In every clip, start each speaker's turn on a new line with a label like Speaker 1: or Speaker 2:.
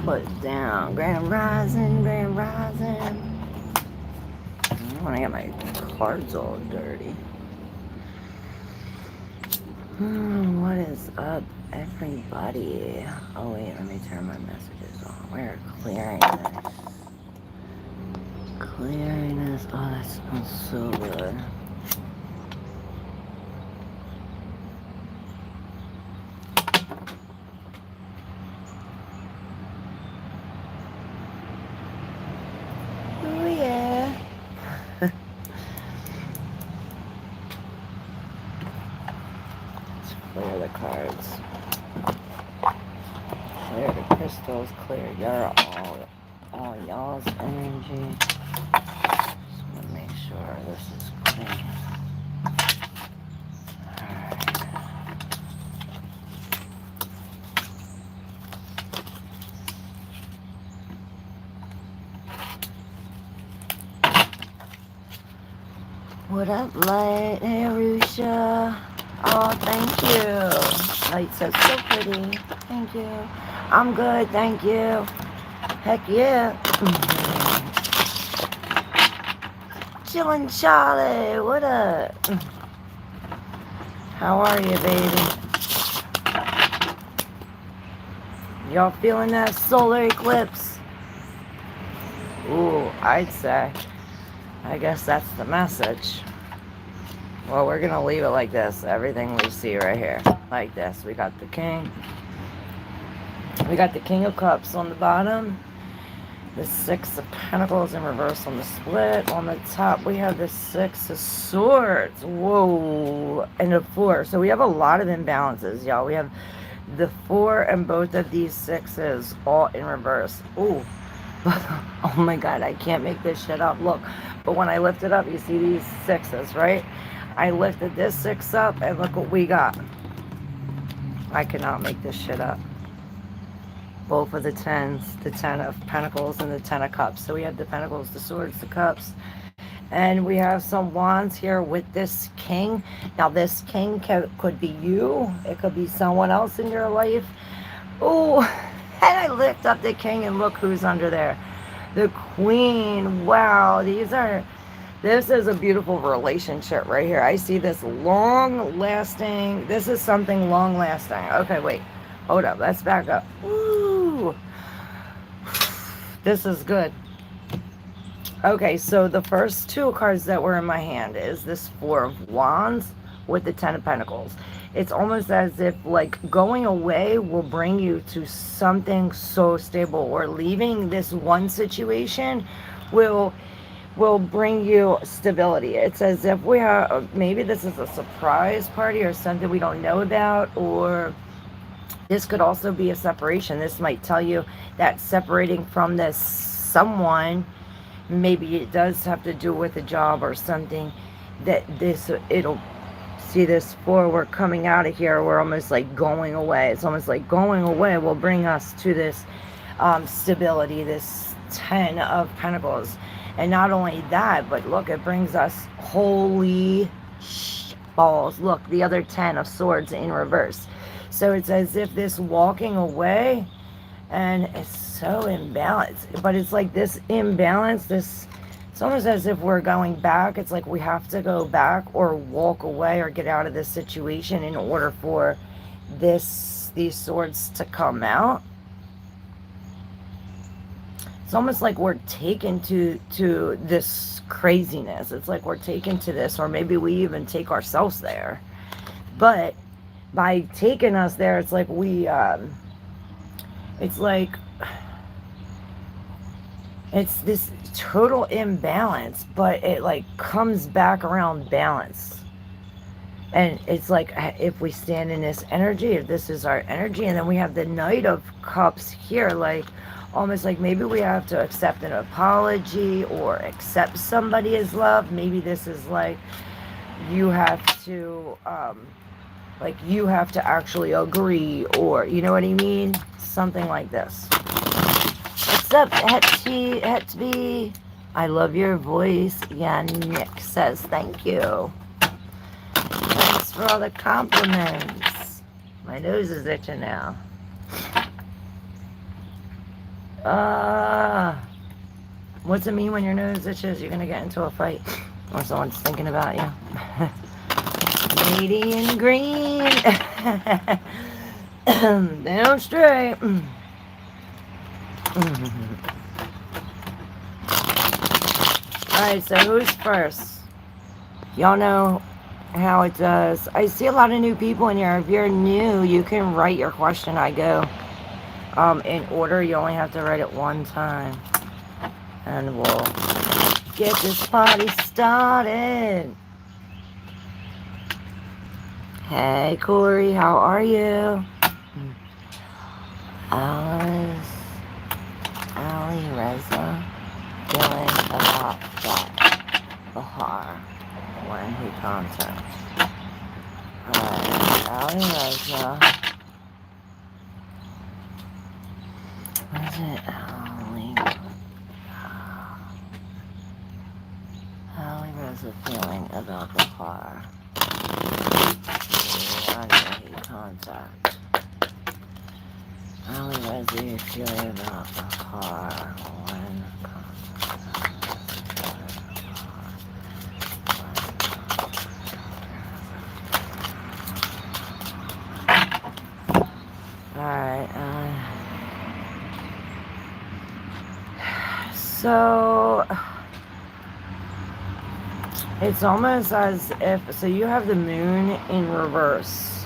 Speaker 1: put down. Grand Rising, Grand Rising. I don't want to get my cards all dirty. What is up, everybody? Oh, wait, let me turn my messages on. We're clearing this. Clearing this. Oh, that smells so good. Oh, yeah. Let's clear the cards. Clear the crystals. Clear your all y'all's energy. Just want to make sure this is clean. What up, Light? Hey, Arusha. Oh, thank you. Light says so pretty. Thank you. I'm good, thank you. Heck yeah. Chillin' Charlie. What up? How are you, baby? Y'all feeling that solar eclipse? Ooh, I'd say. I guess that's the message. Well, we're going to leave it like this. Everything we see right here. Like this. We got the king. We got the King of Cups on the bottom. The Six of Pentacles in reverse on the split. On the top, we have the Six of Swords. Whoa. And a 4. So we have a lot of imbalances, y'all. We have the 4 and both of these 6s all in reverse. Ooh. Oh my God, I can't make this shit up. Look. But when I lift it up, you see these 6s, right? I lifted this 6 up, and look what we got. I cannot make this shit up. Both of the 10s, the 10 of Pentacles and the 10 of Cups. So we have the Pentacles, the Swords, the Cups. And we have some Wands here with this King. Now, this King could be you. It could be someone else in your life. Oh, and I lift up the King, and look who's under there. The Queen. Wow, this is a beautiful relationship right here. I see this long-lasting. This is something long-lasting. Okay, wait. Hold up. Let's back up. Ooh. This is good. Okay, so the first 2 cards that were in my hand is this 4 of Wands with the 10 of Pentacles. It's almost as if, like, going away will bring you to something so stable, or leaving this one situation will bring you stability. It's as if we are, maybe this is a surprise party or something we don't know about, or this could also be a separation. This might tell you that separating from this someone, maybe it does have to do with a job or something, that it'll see this 4, we're coming out of here, we're almost like going away. It's almost like going away will bring us to this stability, this 10 of Pentacles. And not only that, but look, it brings us holy balls. Look, the other 10 of Swords in reverse. So it's as if this walking away, and it's so imbalanced. But it's like this imbalance, it's almost as if we're going back. It's like we have to go back or walk away or get out of this situation in order for these swords to come out. It's almost like we're taken to this craziness. It's like we're taken to this, or maybe we even take ourselves there. But by taking us there, it's like it's this total imbalance, but it like comes back around balance. And it's like, if we stand in this energy, if this is our energy, and then we have the Knight of Cups here, like almost like maybe we have to accept an apology or accept somebody as love. Maybe this is like you have to you have to actually agree, or you know what I mean, something like this. What's up, Hetby? I love your voice. Yeah, Nick says thank you. Thanks for all the compliments. My nose is itching now. What's it mean when your nose itches? You're gonna get into a fight, or someone's thinking about you. Lady in green. Down straight. Alright, so who's first? Y'all know how it does. I see a lot of new people in here. If you're new, you can write your question. I go in order. You only have to write it one time. And we'll get this party started. Hey, Corey, how are you? Ali Reza, feeling about that Bahar when he contacts. Alright, Ali Reza. What is it? Ali Reza feeling about Bahar. When he contacts. Ali Reza, you feeling about Bahar when Alright, so it's almost as if, so you have the moon in reverse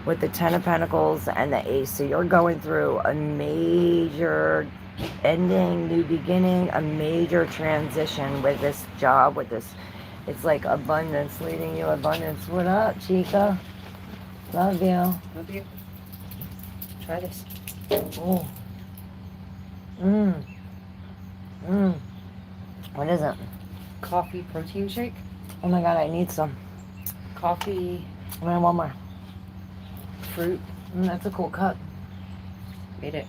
Speaker 1: with the Ten of Pentacles and the Ace, so you're going through a major ending, new beginning, a major transition with this job, with this, it's like abundance, leading you abundance. What up, Chica? Love you.
Speaker 2: Love you. Try this.
Speaker 1: Oh. What is it?
Speaker 2: Coffee protein shake.
Speaker 1: Oh my god, I need some.
Speaker 2: Coffee.
Speaker 1: I want one more.
Speaker 2: Fruit.
Speaker 1: That's a cool cup.
Speaker 2: Made it.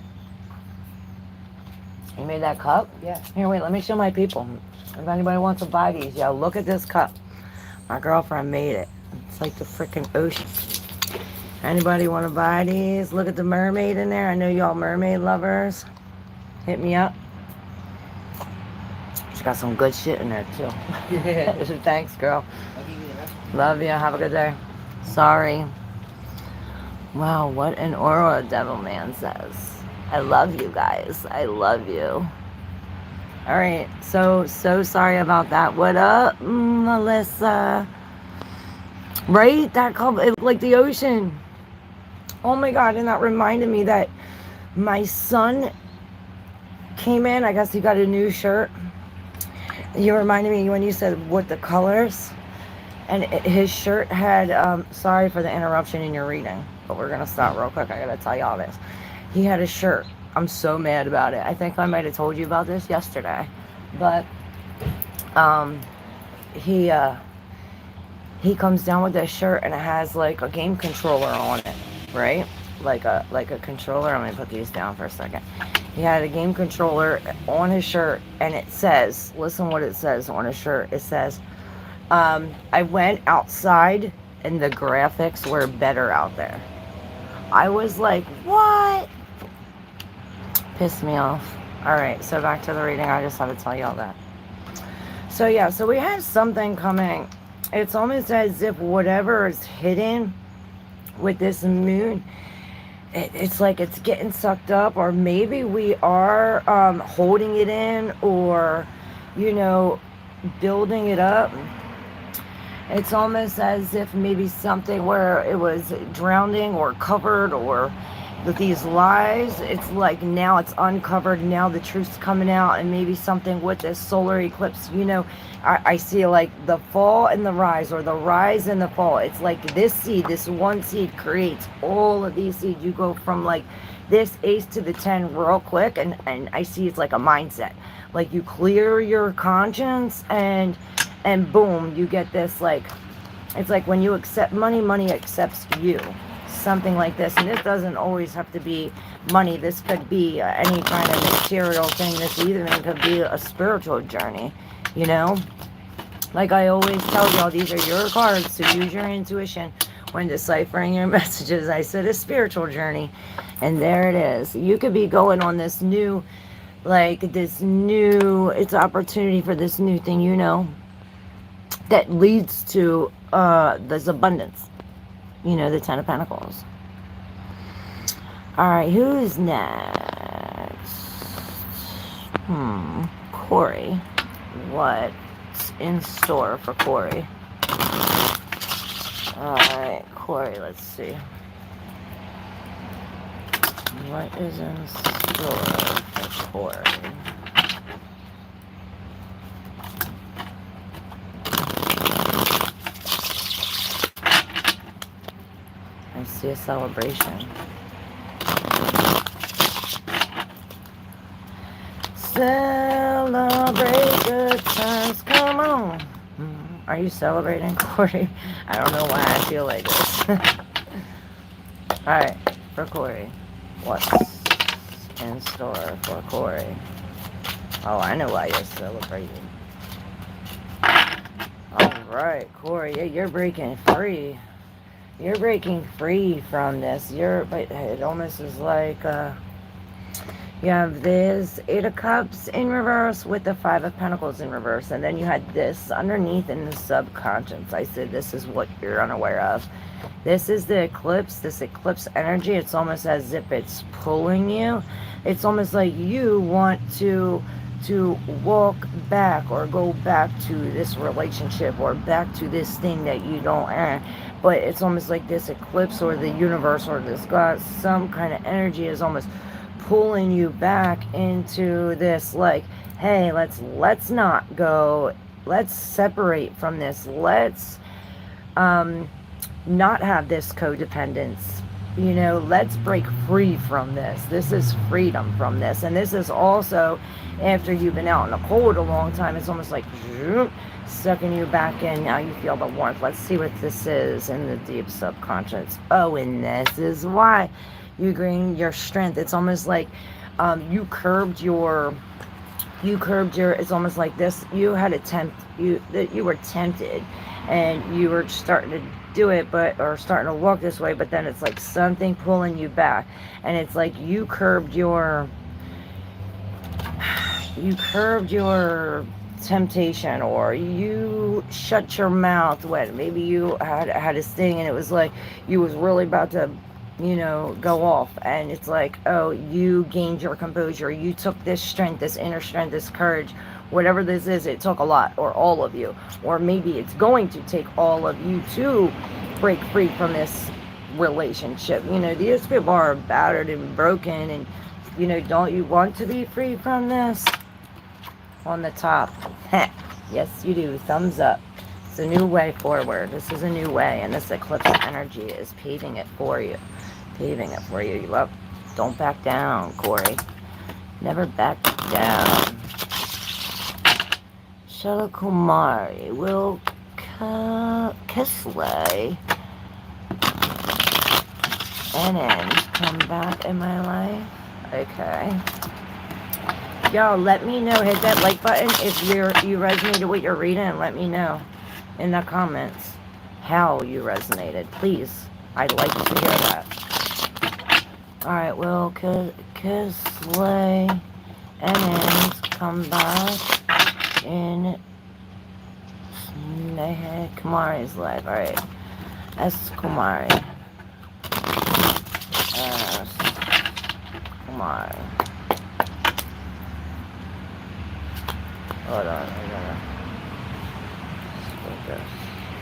Speaker 1: You made that cup?
Speaker 2: Yeah.
Speaker 1: Here, wait, let me show my people. If anybody wants to buy these, yo, look at this cup. My girlfriend made it. It's like the freaking ocean. Anybody want to buy these? Look at the mermaid in there. I know y'all mermaid lovers. Hit me up. She got some good shit in there, too. Thanks, girl. Love you. Have a good day. Sorry. Wow, what an aura, Devil Man says. I love you guys. I love you. Alright, so sorry about that. What up, Melissa? Right? That cup, like the ocean. Oh my god, and that reminded me that my son came in. I guess he got a new shirt. You reminded me when you said what the colors. And his shirt had, sorry for the interruption in your reading, but we're going to stop real quick. I got to tell y'all this. He had a shirt. I'm so mad about it. I think I might have told you about this yesterday. But he comes down with this shirt and it has like a game controller on it, right? Like a controller. I'm going to put these down for a second. He had a game controller on his shirt and it says, listen what it says on his shirt. It says, I went outside and the graphics were better out there. I was like, what? Pissed me off. Alright, so back to the reading. I just had to tell you all that. So yeah, so we have something coming. It's almost as if whatever is hidden with this moon, it's like it's getting sucked up, or maybe we are holding it in, or, you know, building it up. It's almost as if maybe something where it was drowning or covered, or with these lies, it's like now it's uncovered, now the truth's coming out, and maybe something with this solar eclipse, you know, I see like the fall and the rise, or the rise and the fall. It's like this seed, this one seed creates all of these seeds. You go from like this ace to the 10 real quick, and I see it's like a mindset. Like you clear your conscience, and boom, you get this, like, it's like when you accept money, money accepts you. Something like this. And this doesn't always have to be money. This could be any kind of material thing. This even could be a spiritual journey, you know? Like I always tell y'all, these are your cards, so use your intuition when deciphering your messages. I said a spiritual journey, and there it is. You could be going on this new like this new, it's opportunity for this new thing, you know, that leads to this abundance. You know, the Ten of Pentacles. All right, who's next? Corey. What's in store for Corey? All right, Corey, let's see. What is in store for Corey? I see a celebration. Celebrate good times, come on. Are you celebrating, Corey? I don't know why I feel like this. Alright, for Corey. What's in store for Corey? Oh, I know why you're celebrating. Alright, Corey, yeah, you're breaking free. You're breaking free from this. But it almost is like, you have this Eight of Cups in reverse with the Five of Pentacles in reverse. And then you had this underneath in the subconscious. I said this is what you're unaware of. This is the eclipse, this eclipse energy. It's almost as if it's pulling you. It's almost like you want to walk back or go back to this relationship or back to this thing that you don't earn. But it's almost like this eclipse or the universe or this God, some kind of energy is almost pulling you back into this, like, hey, let's not go, let's separate from this, let's not have this codependence, you know, let's break free from this is freedom from this. And this is also after you've been out in the cold a long time. It's almost like sucking you back in. Now you feel the warmth. Let's see what this is in the deep subconscious. Oh, and this is why you gain your strength. It's almost like you curbed your, it's almost like this, you had you were tempted and you were starting to do it, or starting to walk this way, but then it's like something pulling you back. And it's like you curbed your temptation, or you shut your mouth when maybe you had a sting and it was like you was really about to, you know, go off. And it's like, oh, you gained your composure, you took this strength, this inner strength, this courage, whatever this is. It took a lot, or all of you, or maybe it's going to take all of you to break free from this relationship. You know, these people are battered and broken, and you know, don't you want to be free from this? On the top, yes you do, thumbs up. It's a new way forward. This is a new way, and this eclipse energy is paving it for you. Love, don't back down, Corey. Never back down. Shalakumari will Kisley and then come back in my life. Okay. Y'all, let me know. Hit that like button if you resonated with your reading, and let me know in the comments how you resonated. Please. I'd like to hear that. Alright, well, Kisley and then come back in Kumari's life. Alright. S. Kumari. S. Kumari. Hold on,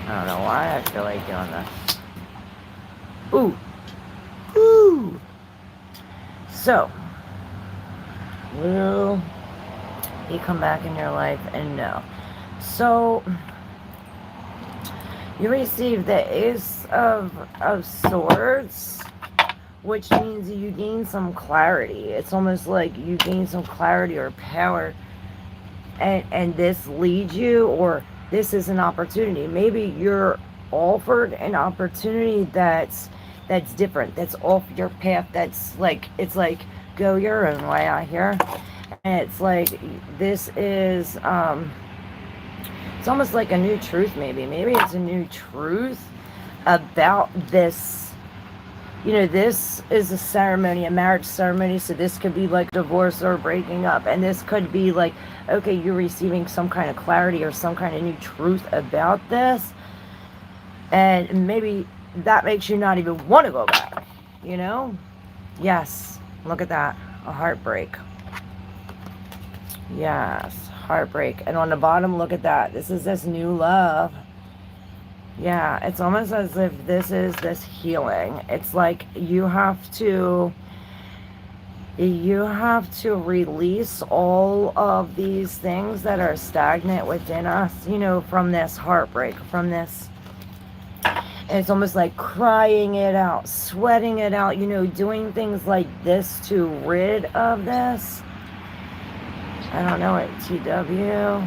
Speaker 1: I don't know why I feel like doing this. Ooh. Ooh. So, will he come back in your life? And no. So, you receive the Ace of Swords, which means you gain some clarity. It's almost like you gain some clarity or power. And this leads you, or this is an opportunity. Maybe you're offered an opportunity that's different, that's off your path, that's like, it's like, go your own way out here. And it's like, this is, it's almost like a new truth, maybe it's a new truth about this you know, this is a ceremony, a marriage ceremony, so this could be like divorce or breaking up, and this could be like, okay, you're receiving some kind of clarity or some kind of new truth about this, and maybe that makes you not even want to go back, you know? Yes, look at that, a heartbreak. Yes, heartbreak. And on the bottom, look at that, this is this new love. Yeah, it's almost as if this is this healing. It's like you have to release all of these things that are stagnant within us, you know, from this heartbreak, from this. And it's almost like crying it out, sweating it out, you know, doing things like this to rid of this. I don't know what TW,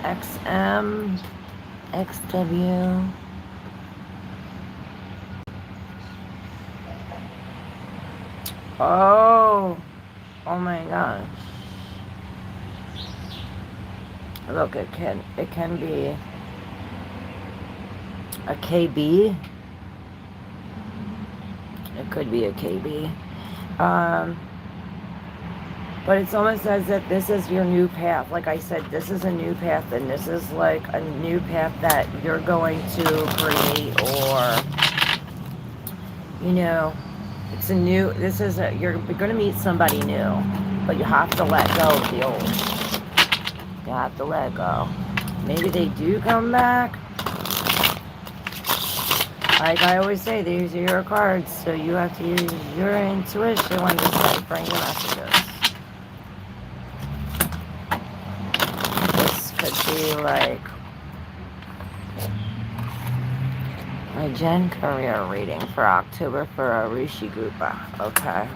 Speaker 1: XM, XW. Oh my gosh. Look, it can be a KB. It could be a KB. But it's almost as if this is your new path. Like I said, this is a new path, and this is like a new path that you're going to create, or, you know, it's a new, you're going to meet somebody new, but you have to let go of the old. You have to let go. Maybe they do come back. Like I always say, these are your cards, so you have to use your intuition when you bring your messages. This could be like a Jen career reading for October for a Rishi Gupa. Okay.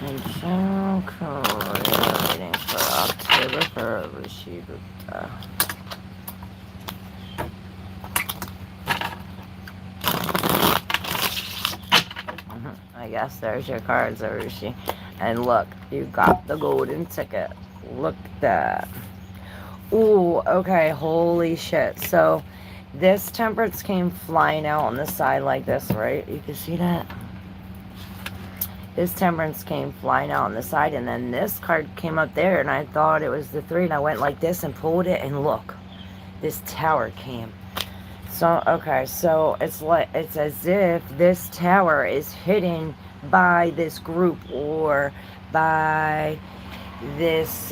Speaker 1: A general career reading for October for a Rishi Gupta. I guess there's your cards, Arushi. And look, you got the golden ticket. Look at that. Ooh, okay, holy shit. So, this temperance came flying out on the side like this, right? You can see that? This temperance came flying out on the side, and then this card came up there, and I thought it was the 3, and I went like this and pulled it, and look, this tower came. So, okay, so it's as if this tower is hidden by this group, or by this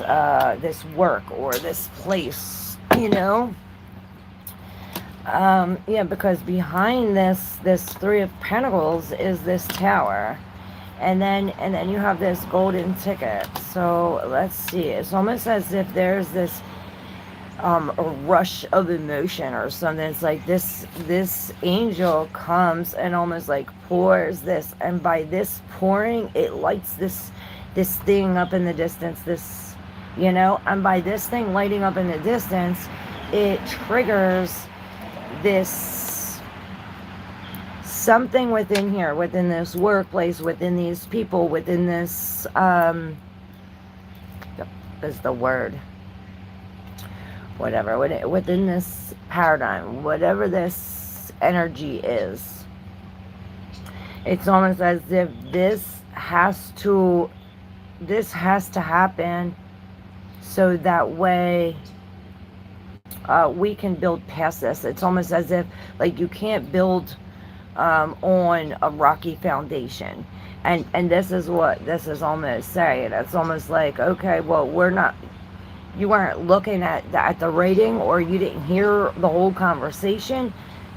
Speaker 1: this work, or this place, you know. Yeah, because behind this 3 of Pentacles is this tower, and then you have this golden ticket. So let's see, it's almost as if there's this a rush of emotion or something. It's like this angel comes and almost like pours this, and by this pouring, it lights this thing up in the distance, this, you know, and by this thing lighting up in the distance, it triggers this something within here, within this workplace, within these people, within this is the word, whatever, within this paradigm, whatever this energy is. It's almost as if this has to happen, so that way we can build past this. It's almost as if, like, you can't build on a rocky foundation, and this is what this is almost saying. It's almost like, okay, well, you weren't looking at the rating, or you didn't hear the whole conversation,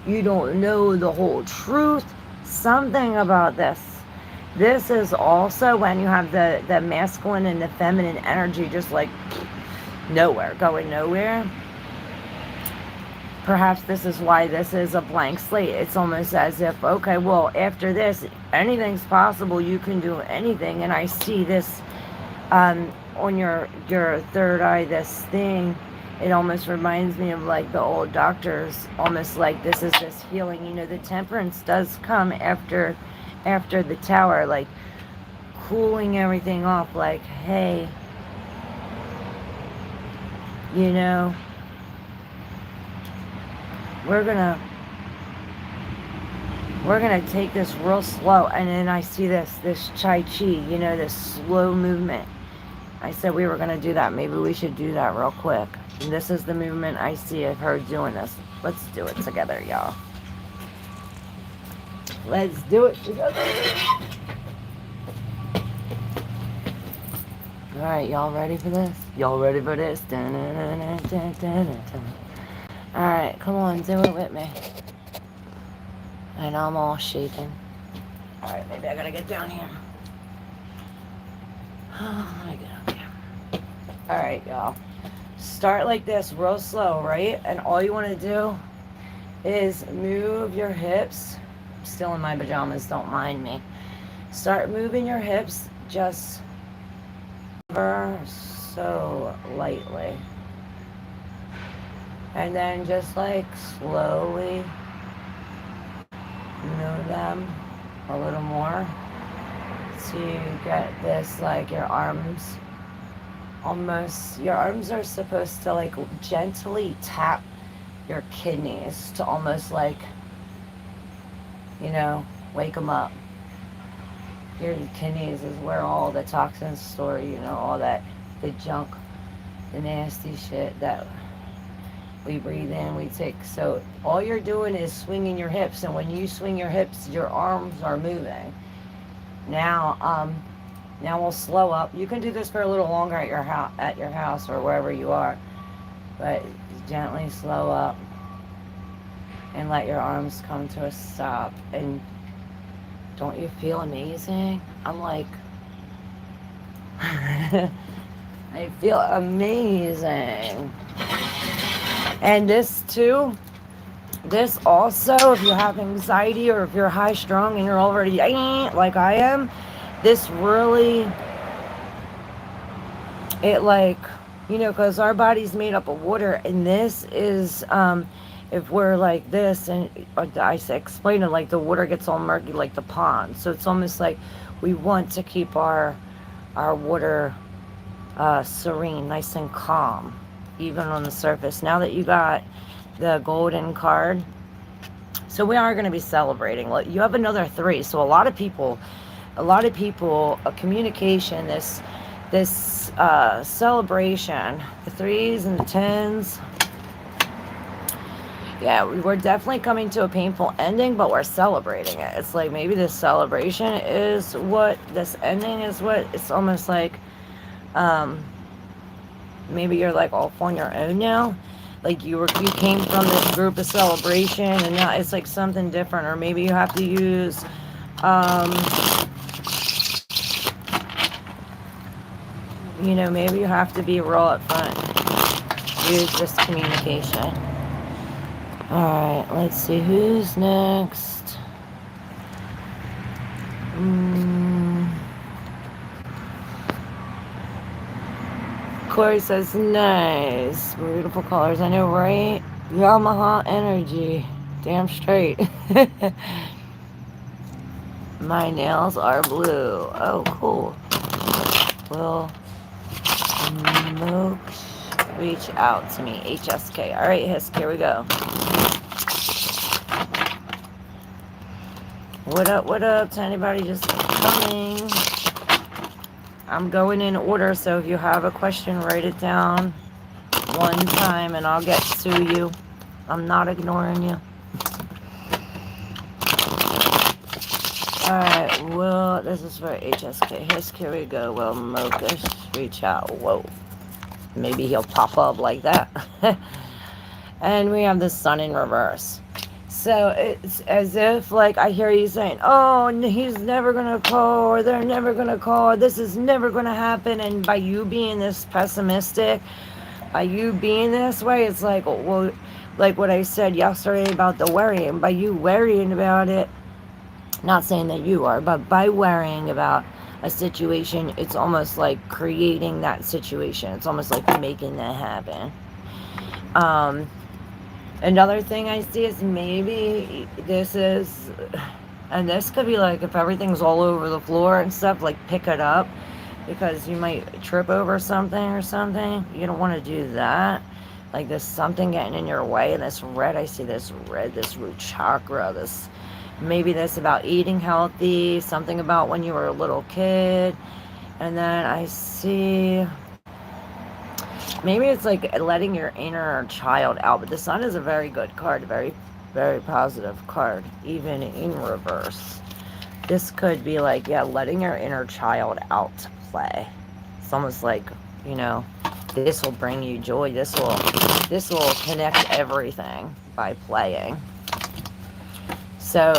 Speaker 1: you don't know the whole truth, something about this. This is also when you have the masculine and the feminine energy just like nowhere, going nowhere. Perhaps this is why this is a blank slate. It's almost as if, okay, well, after this, anything's possible, you can do anything. And I see this on your third eye, this thing, it almost reminds me of like the old doctors, almost like this is this healing. You know, the temperance does come after the tower, like cooling everything off, like, hey, you know, we're gonna take this real slow. And then I see this Tai Chi, you know, this slow movement. I said we were gonna do that. Maybe we should do that real quick. And this is the movement I see of her doing this. Let's do it together, y'all. Let's do it together. Alright, y'all ready for this? Y'all ready for this? Alright, come on, do it with me. And I'm all shaking. Alright, maybe I gotta get down here. Oh, I get up here. Alright, y'all. Start like this, real slow, right? And all you want to do is move your hips. I'm still in my pajamas, don't mind me. Start moving your hips just ever so lightly. And then just like slowly move them a little more to get this, like your arms are supposed to like gently tap your kidneys to almost like, you know, wake them up. Your kidneys is where all the toxins store, you know, all that, the junk, the nasty shit that we breathe in, we take. So all you're doing is swinging your hips, and when you swing your hips, your arms are moving. Now we'll slow up. You can do this for a little longer at your house or wherever you are, but gently slow up and let your arms come to a stop. And don't you feel amazing? I'm like, I feel amazing. And this too, this also, if you have anxiety or if you're high strung and you're already like I am, this really, it like, you know, because our body's made up of water, and this is, if we're like this, and I explain it like the water gets all murky like the pond. So it's almost like we want to keep our water serene, nice and calm, even on the surface. Now that you got the golden card, so we are going to be celebrating. You have another 3, so a lot of people, communication, this celebration, the 3s and the 10s. Yeah, we're definitely coming to a painful ending, but we're celebrating it. It's like maybe this celebration is what this ending is. What it's almost like, maybe you're like off on your own now. Like you came from this group of celebration, and now it's like something different. Or maybe you have to use, you know, maybe you have to be real up front. Use this communication. Alright, let's see who's next. Corey says, nice. Beautiful colors. I know, right? Yamaha energy. Damn straight. My nails are blue. Oh, cool. Will Mooks reach out to me? HSK. Alright, Hisk, here we go. What up to anybody just coming? I'm going in order, so if you have a question, write it down one time and I'll get to you. I'm not ignoring you. Alright, well, this is for HSK. Hisk, here we go. Well, Mokus, reach out. Whoa. Maybe he'll pop up like that. And we have the sun in reverse. So it's as if, like, I hear you saying, oh, he's never going to call, or they're never going to call, or this is never going to happen. And by you being this pessimistic, by you being this way, it's like, well, like what I said yesterday about the worrying. By you worrying about it, not saying that you are, but by worrying about a situation, it's almost like creating that situation. It's almost like making that happen. Another thing I see is maybe this is, and this could be like if everything's all over the floor and stuff, like pick it up, because you might trip over something or something. You don't want to do that. Like there's something getting in your way, and this red, I see this red, this root chakra, this, maybe this about eating healthy, something about when you were a little kid. And then I see, maybe it's like letting your inner child out. But the sun is a very good card, very, very positive card, even in reverse. This could be like, yeah, letting your inner child out to play. It's almost like, you know, this will bring you joy. This will connect everything by playing. So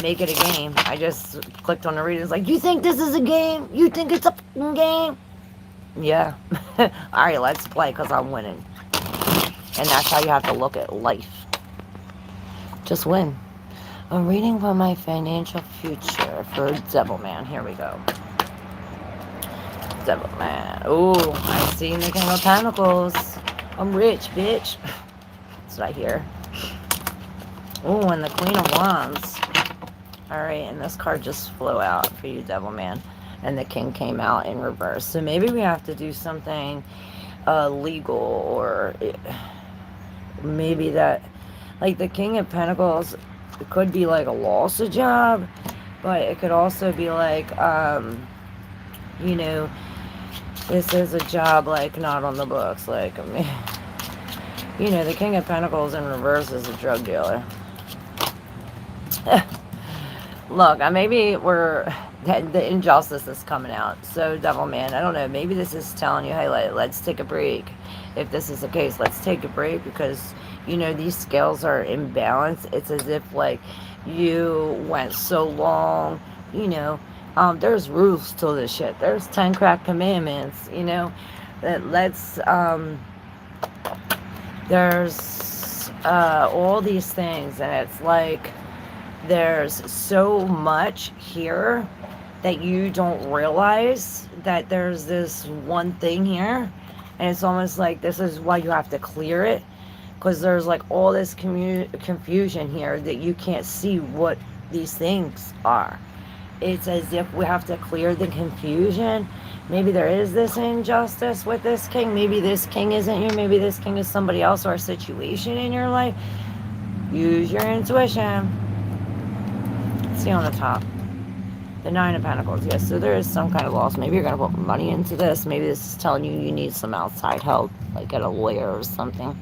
Speaker 1: make it a game. I just clicked on the reading. It's like, you think this is a game? You think it's a fucking game? Yeah. All right, let's play because I'm winning. And that's how you have to look at life. Just win. A reading for my financial future for Devil Man. Here we go. Devil Man. Ooh, I see the King of Pentacles. I'm rich, bitch. That's what I hear. Ooh, and the Queen of Wands. Alright, and this card just flew out for you, Devil Man. And the King came out in reverse. So maybe we have to do something legal, or maybe that, like the King of Pentacles, it could be like a loss of job, but it could also be like, you know, this is a job like not on the books. Like, I mean, you know, the King of Pentacles in reverse is a drug dealer. Look, maybe the injustice is coming out. So, Devil Man, I don't know. Maybe this is telling you, hey, let's take a break. If this is the case, let's take a break because, you know, these scales are imbalanced. It's as if, like, you went so long, you know, there's rules to this shit. There's 10 crack commandments, you know, that there's all these things, and it's like, there's so much here that you don't realize that there's this one thing here, and it's almost like this is why you have to clear it, because there's like all this confusion here that you can't see what these things are. It's as if we have to clear the confusion. Maybe there is this injustice with this king. Maybe this king isn't you. Maybe this king is somebody else or a situation in your life. Use your intuition. See on the top, the Nine of Pentacles. Yes, so there is some kind of loss. Maybe you're going to put money into this. Maybe this is telling you need some outside help, like at a lawyer or something.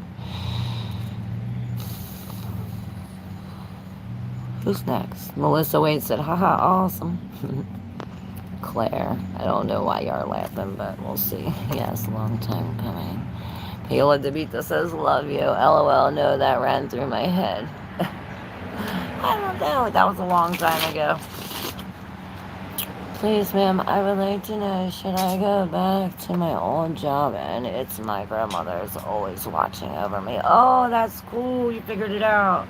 Speaker 1: Who's next? Melissa Wade said, haha, awesome. Claire, I don't know why you are laughing, but we'll see. Yes, long time coming. Paola DeVita says, love you. LOL, no, that ran through my head. I don't know. That was a long time ago. Please, ma'am, I would like to know, should I go back to my old job? And it's my grandmother's always watching over me. Oh, that's cool. You figured it out.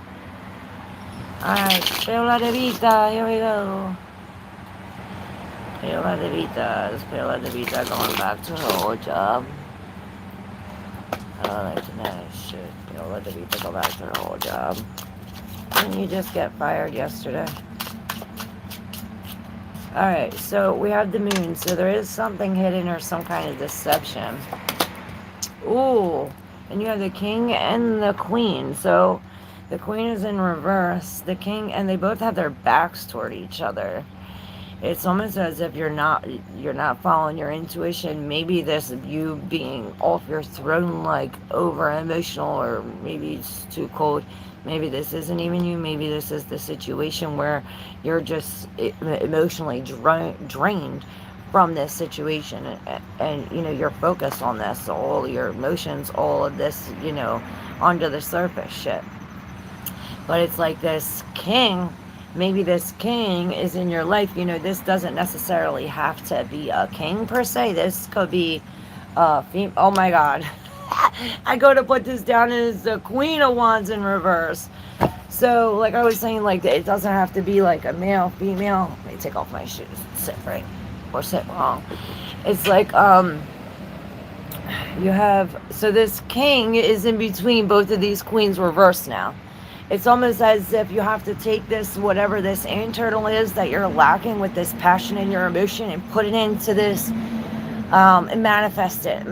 Speaker 1: Alright, Paola DeVita. Here we go. Paola DeVita. Is Paola DeVita going back to her old job? I would like to know, should Paola DeVita go back to her old job? Didn't you just get fired yesterday? Alright, so we have the moon. So there is something hidden or some kind of deception. Ooh, and you have the king and the queen. So the queen is in reverse. The king, and they both have their backs toward each other. It's almost as if you're not following your intuition. Maybe this you being off your throne, like over emotional, or maybe it's too cold. Maybe this isn't even you. Maybe this is the situation where you're just emotionally drained from this situation, and you know you're focused on this, all your emotions, all of this, you know, under the surface shit. But it's like this king. Maybe this king is in your life. You know, this doesn't necessarily have to be a king per se. This could be female. Oh my God. I go to put this down as the Queen of Wands in reverse. So, like I was saying, like it doesn't have to be like a male, female. Let me take off my shoes. Sit right or sit wrong. It's like you have, so this king is in between both of these queens reversed now. It's almost as if you have to take this, whatever this internal is that you're lacking with this passion and your emotion, and put it into this And manifest it.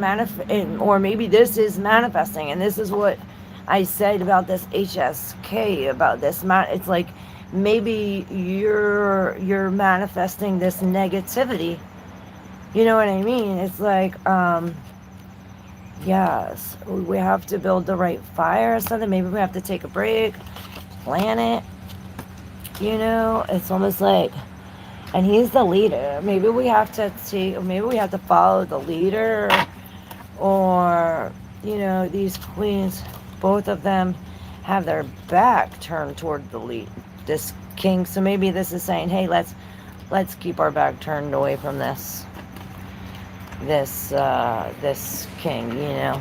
Speaker 1: Or maybe this is manifesting, and this is what I said about this HSK, about this. It's like maybe you're manifesting this negativity. You know what I mean? It's like, yes, we have to build the right fire or something. Maybe we have to take a break, plan it. You know, it's almost like, and he's the leader. Maybe we have to follow the leader, or, you know, these queens, both of them have their back turned toward this king. So maybe this is saying, hey, let's keep our back turned away from this king, you know.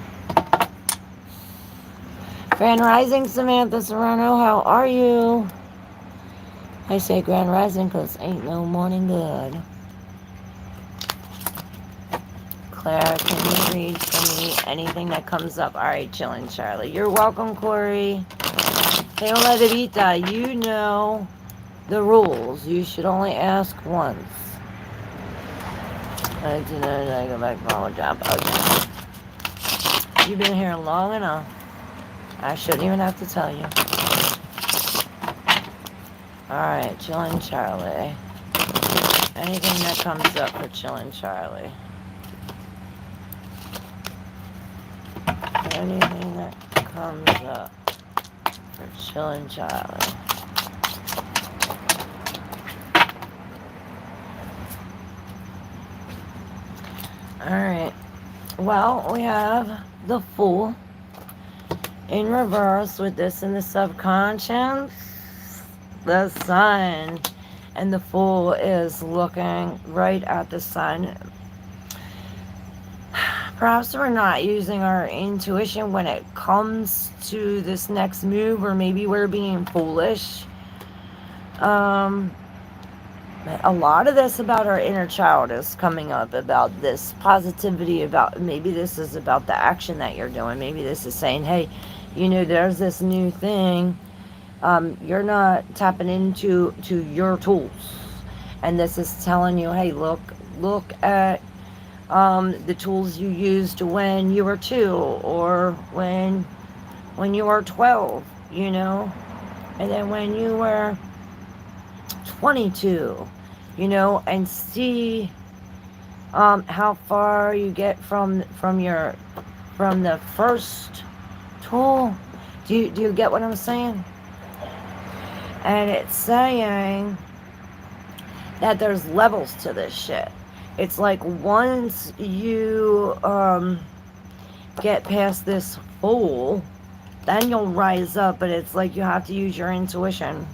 Speaker 1: Grand Rising, Samantha Serrano, how are you? I say Grand Rising because ain't no morning good. Claire, can you read for me anything that comes up? All right, chillin', Charlie. You're welcome, Corey. Hey, Hola de Vita, you know the rules. You should only ask once. I do know that I go back to my job. Okay. You've been here long enough. I shouldn't even have to tell you. Alright, chillin' Charlie. Anything that comes up for chillin' Charlie. Anything that comes up for chillin' Charlie. Alright. Well, we have the Fool in reverse with this in the subconscious. The Sun, and the Fool is looking right at the Sun. Perhaps we're not using our intuition when it comes to this next move, or maybe we're being foolish. A lot of this about our inner child is coming up, about this positivity, about maybe this is about the action that you're doing. Maybe this is saying, hey, you know, there's this new thing. You're not tapping into your tools, and this is telling you, hey, look at the tools you used when you were 2, or when you were 12, you know, and then when you were 22, you know, and see how far you get from the first tool. Do you get what I'm saying? And it's saying that there's levels to this shit. It's like once you get past this Fool, then you'll rise up, but it's like you have to use your intuition.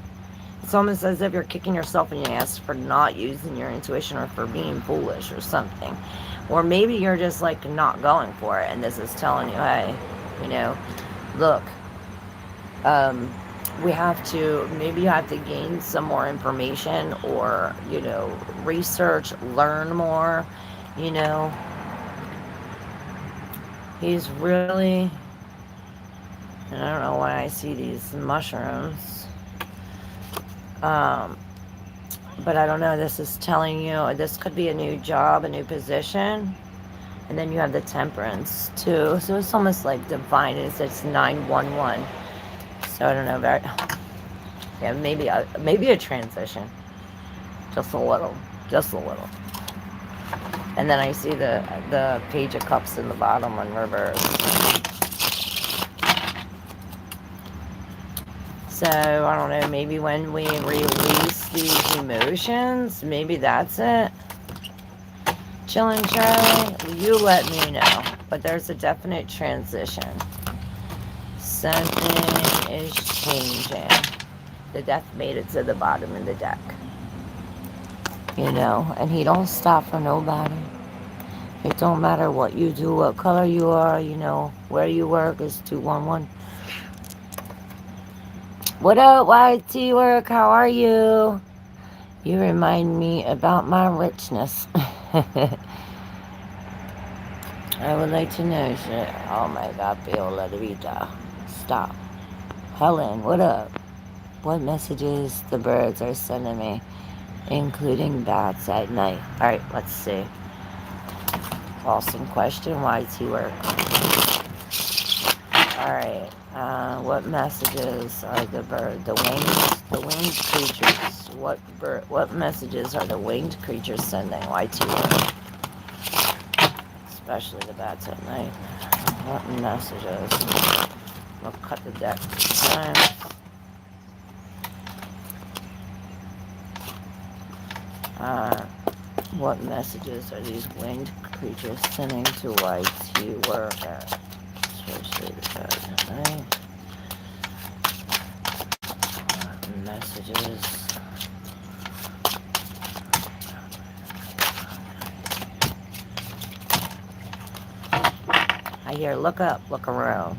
Speaker 1: It's almost as if you're kicking yourself in the ass for not using your intuition, or for being foolish or something. Or maybe you're just like not going for it, and this is telling you, hey, you know, look, maybe you have to gain some more information, or, you know, research, learn more, you know. He's really, and I don't know why I see these mushrooms, but I don't know, this is telling you, this could be a new job, a new position. And then you have the Temperance too, so it's almost like divine. It's 911. So I don't know, yeah, maybe a transition, just a little. And then I see the Page of Cups in the bottom in reverse. So I don't know, maybe when we release these emotions, maybe that's it. Chillin' Charlie, you let me know. But there's a definite transition. Something is changing. The Death made it to the bottom of the deck. You know, and he don't stop for nobody. It don't matter what you do, what color you are, you know, where you work is 211. What up, YT Work? How are you? You remind me about my richness. I would like to know shit. Oh my God, Viola de Vita. Stop. Helen, what up? What messages the birds are sending me, including bats at night. Alright, let's see. Awesome question. YT work. Alright. What messages are the winged creatures? What messages are the winged creatures sending? YT work. Especially the bats at night. What messages? We'll cut the deck times. What messages are these winged creatures sending to YT work at? Especially the bats at night. What messages? I hear look up, look around.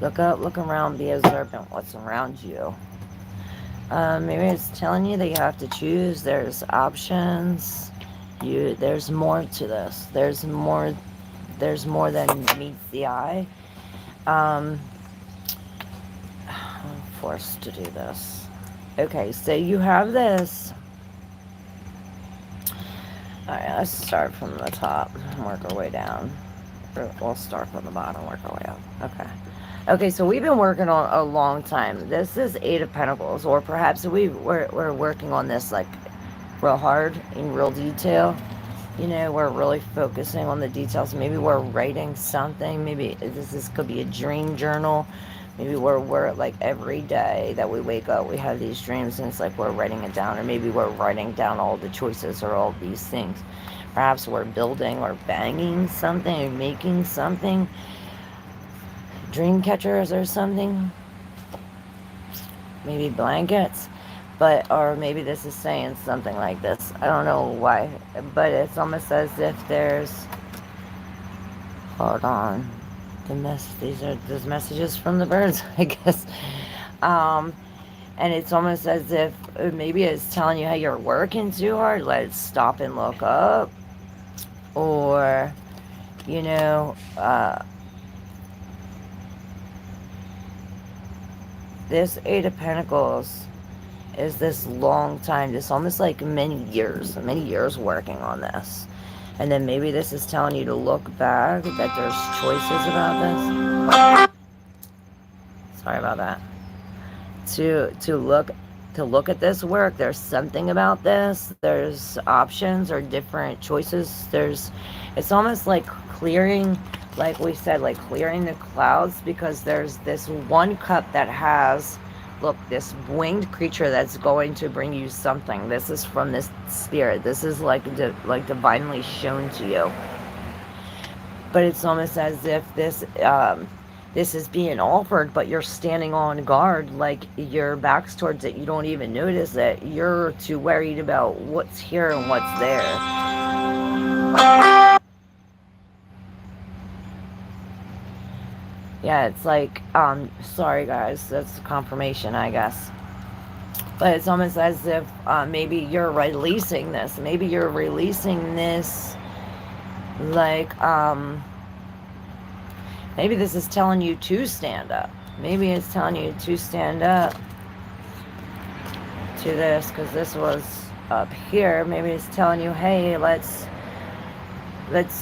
Speaker 1: Look up, look around, be observant what's around you. Maybe it's telling you that you have to choose. There's options. There's more to this. There's more than meets the eye. I'm forced to do this. Okay, so you have this. Alright, let's start from the top and work our way down. We'll start from the bottom, work our way up. Okay. Okay, so we've been working on a long time. This is Eight of Pentacles, or perhaps we're working on this like real hard in real detail. You know, we're really focusing on the details. Maybe we're writing something. Maybe this could be a dream journal. Maybe we're like every day that we wake up, we have these dreams, and it's like we're writing it down. Or maybe we're writing down all the choices or all these things. Perhaps we're building or banging something or making something. Dream catchers or something. Maybe blankets. Or maybe this is saying something like this. I don't know why. But it's almost as if there's... Hold on. These are those messages from the birds, I guess. And it's almost as if maybe it's telling you how you're working too hard. Let's stop and look up. Or, you know, this Eight of Pentacles is this long time, this almost like many years working on this. And then maybe this is telling you to look back, that there's choices about this. Sorry about that. To look at this work, there's something about this. There's options or different choices. It's almost like clearing, like we said, like clearing the clouds, because there's this one cup that has, look, this winged creature that's going to bring you something. This is from this spirit. This is like divinely shown to you. But it's almost as if this is being offered, but you're standing on guard, like your back's towards it. You don't even notice it. You're too worried about what's here and what's there. Yeah, it's like, sorry guys, that's confirmation, I guess. But it's almost as if maybe you're releasing this. Maybe you're releasing this, like, maybe this is telling you to stand up. Maybe it's telling you to stand up to this, because this was up here. Maybe it's telling you, hey, let's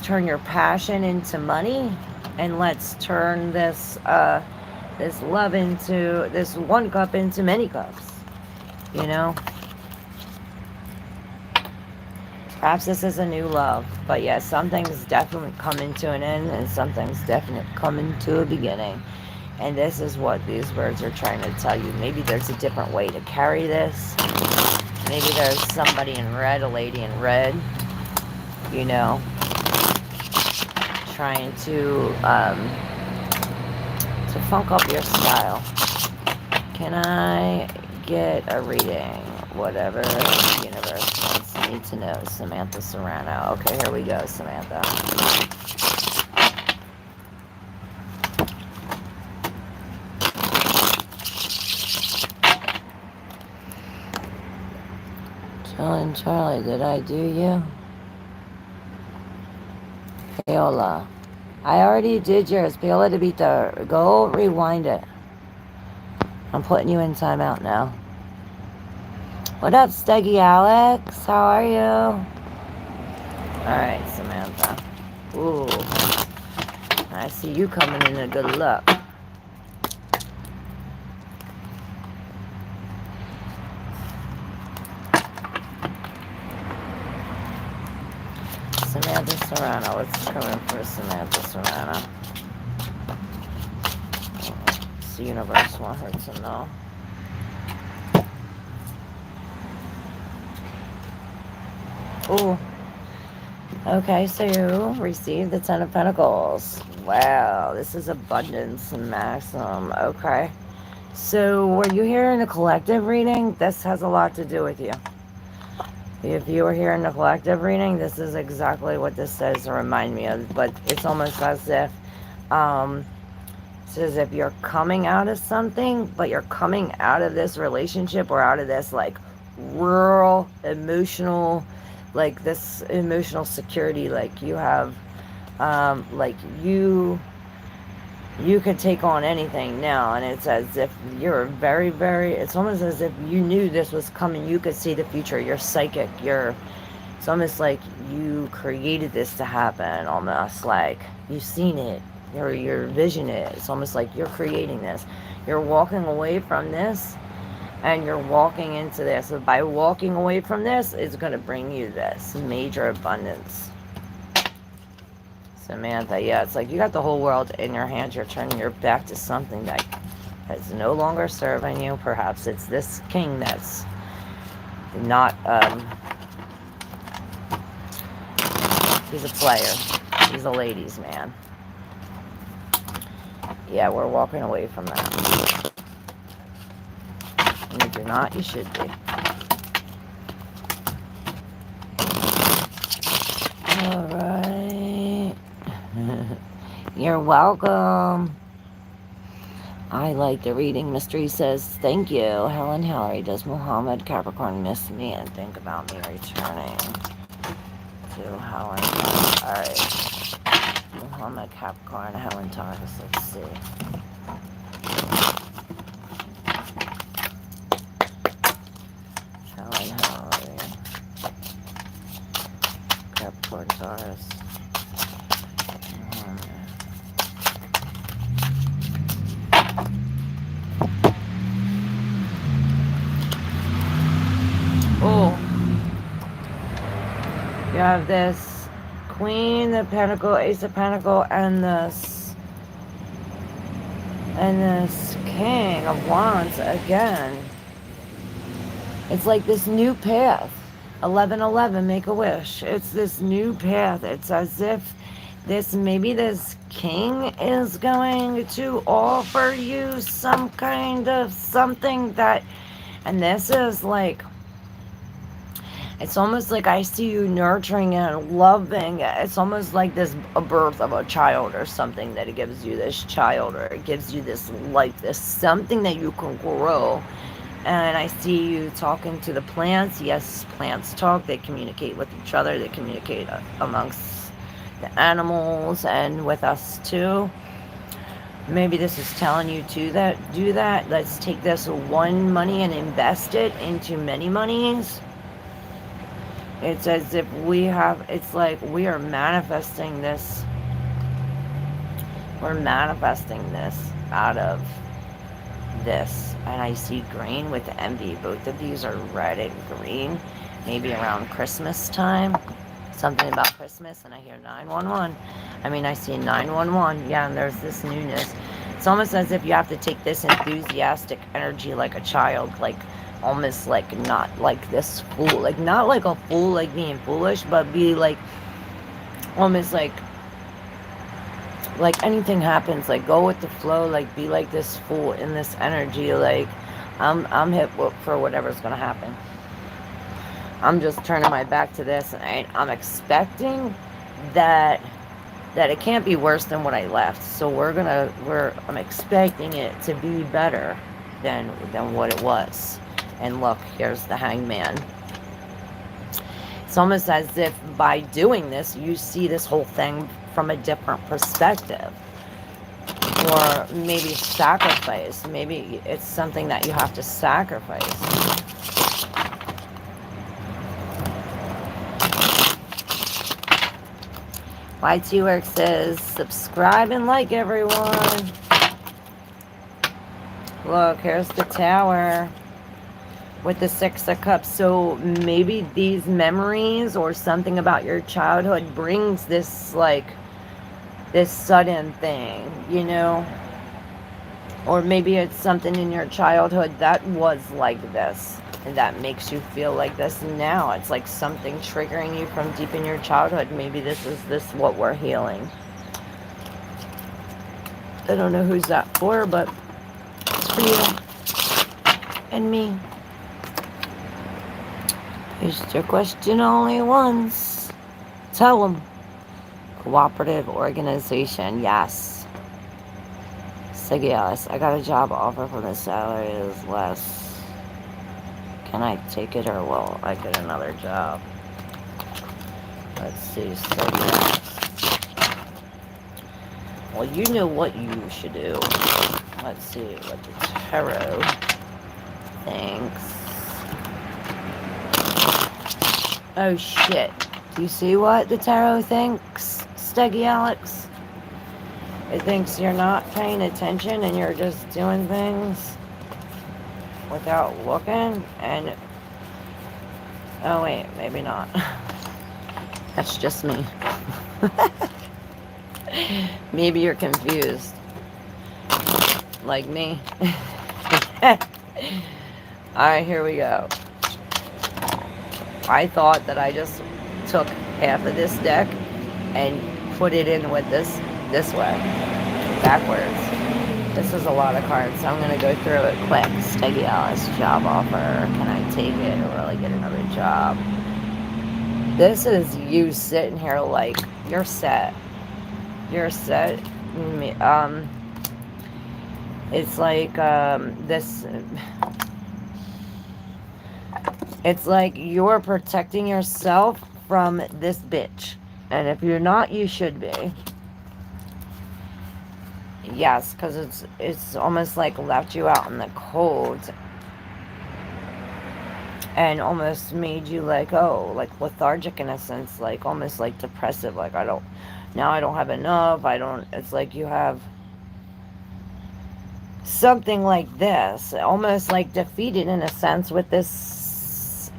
Speaker 1: turn your passion into money, and let's turn this this love into, this one cup into many cups. You know? Perhaps this is a new love. But yeah, something's definitely coming to an end, and something's definitely coming to a beginning. And this is what these words are trying to tell you. Maybe there's a different way to carry this. Maybe there's somebody in red, a lady in red, you know, trying to funk up your style. Can I get a reading? Whatever the universe wants me to know. Samantha Serrano. Okay, here we go, Samantha. Telling Charlie, did I do you? Paola. I already did yours. Paola de Vito. Go rewind it. I'm putting you in timeout now. What up, Steggy Alex? How are you? Alright, Samantha. Ooh. I see you coming in a good luck. Samantha Serrano. What's coming for Samantha Serrano? The universe want her to know. Ooh. Okay, so you received the Ten of Pentacles. Wow, this is abundance and maximum. Okay. So were you here in the collective reading? This has a lot to do with you. If you were here in the collective reading, this is exactly what this says to remind me of. But it's almost as if, it's as if you're coming out of something, but you're coming out of this relationship or out of this like rural emotional, like this emotional security, like you have, like you could take on anything now, and it's as if you're very, very, it's almost as if you knew this was coming. You could see the future. You're psychic. It's almost like you created this to happen, almost like you've seen it. Your vision it. It's almost like you're creating this. You're walking away from this, and you're walking into this. So by walking away from this, it's going to bring you this major abundance. Samantha, yeah, it's like you got the whole world in your hands. You're turning your back to something that is no longer serving you. Perhaps it's this king that's not, he's a player. He's a ladies' man. Yeah, we're walking away from that. And if you're not, you should be. All right. You're welcome. I like the reading. Mystery says, thank you. Helen Hillary, does Muhammad Capricorn miss me and think about me returning to Helen? All right. Muhammad Capricorn, Helen Taurus. Let's see. Helen Hillary. Capricorn Taurus. Oh, you have this Queen of Pentacle, Ace of Pentacle, and this King of Wands again. It's like this new path. 1111, make a wish. It's this new path. It's as if maybe this king is going to offer you some kind of something that, and this is like, it's almost like I see you nurturing and loving. It's almost like a birth of a child or something, that it gives you this child, or it gives you this life, this something that you can grow. And I see you talking to the plants. Yes, plants talk. They communicate with each other. They communicate amongst the animals and with us too. Maybe this is telling you to do that. Let's take this one money and invest it into many monies. It's as if it's like we are manifesting this. We're manifesting this out of this. And I see green with envy. Both of these are red and green. Maybe around Christmas time. Something about Christmas. And I hear 911. I see 911. Yeah, and there's this newness. It's almost as if you have to take this enthusiastic energy like a child. Like, almost like not like this fool. Like, not like a fool, like being foolish. But be like, almost like anything happens, like go with the flow, like be like this fool in this energy, like I'm hip for whatever's gonna happen. I'm just turning my back to this, and I'm expecting that it can't be worse than what I left. So I'm expecting it to be better than what it was. And look, here's the Hangman. It's almost as if by doing this, you see this whole thing from a different perspective. Or maybe sacrifice. Maybe it's something that you have to sacrifice. YT Work says, subscribe and like, everyone. Look, here's the Tower with the Six of Cups. So maybe these memories or something about your childhood brings this, like, this sudden thing, you know? Or maybe it's something in your childhood that was like this, and that makes you feel like this now. It's like something triggering you from deep in your childhood. Maybe this is what we're healing. I don't know who's that for, but it's for you and me. Asked your question only once. Tell them. Cooperative organization, yes. Siggy, I got a job offer from the salary is less. Can I take it or will I get another job? Let's see, Siggy. Well, you know what you should do. Let's see what the tarot thinks. Oh shit. Do you see what the tarot thinks, Steggy Alex? It thinks you're not paying attention and you're just doing things without looking, and oh wait, maybe not. That's just me. Maybe you're confused like me. Alright, here we go. I thought that I just took half of this deck and put it in with this way, backwards. This is a lot of cards, so I'm going to go through it quick. Steggy Alice, job offer. Can I take it or will I get another job? This is you sitting here like, you're set. You're set. It's like, this... It's like you're protecting yourself from this bitch. And if you're not, you should be. Yes, because it's almost like left you out in the cold. And almost made you like, oh, like lethargic in a sense. Like almost like depressive. Like I don't have enough. It's like you have something like this. Almost like defeated in a sense with this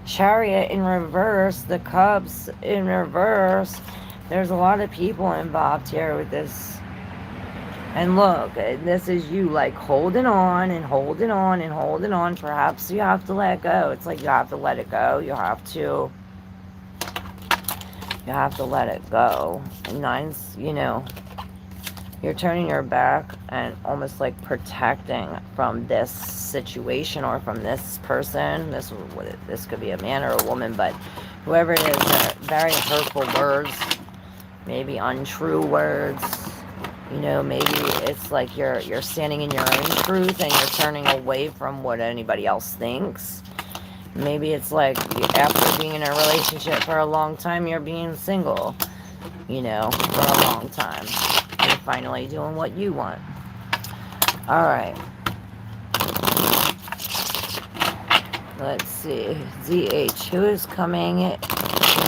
Speaker 1: Chariot in reverse. The Cubs in reverse. There's a lot of people involved here with this. And look, this is you like holding on and holding on and holding on. Perhaps you have to let go. It's like you have to let it go. You have to let it go. And nine's, you know, you're turning your back and almost like protecting from this situation or from this person. This could be a man or a woman, but whoever it is, very hurtful words, maybe untrue words. You know, maybe it's like you're standing in your own truth and you're turning away from what anybody else thinks. Maybe it's like after being in a relationship for a long time, you're being single, you know, for a long time. You're finally doing what you want. Alright. Let's see. ZH, who is coming in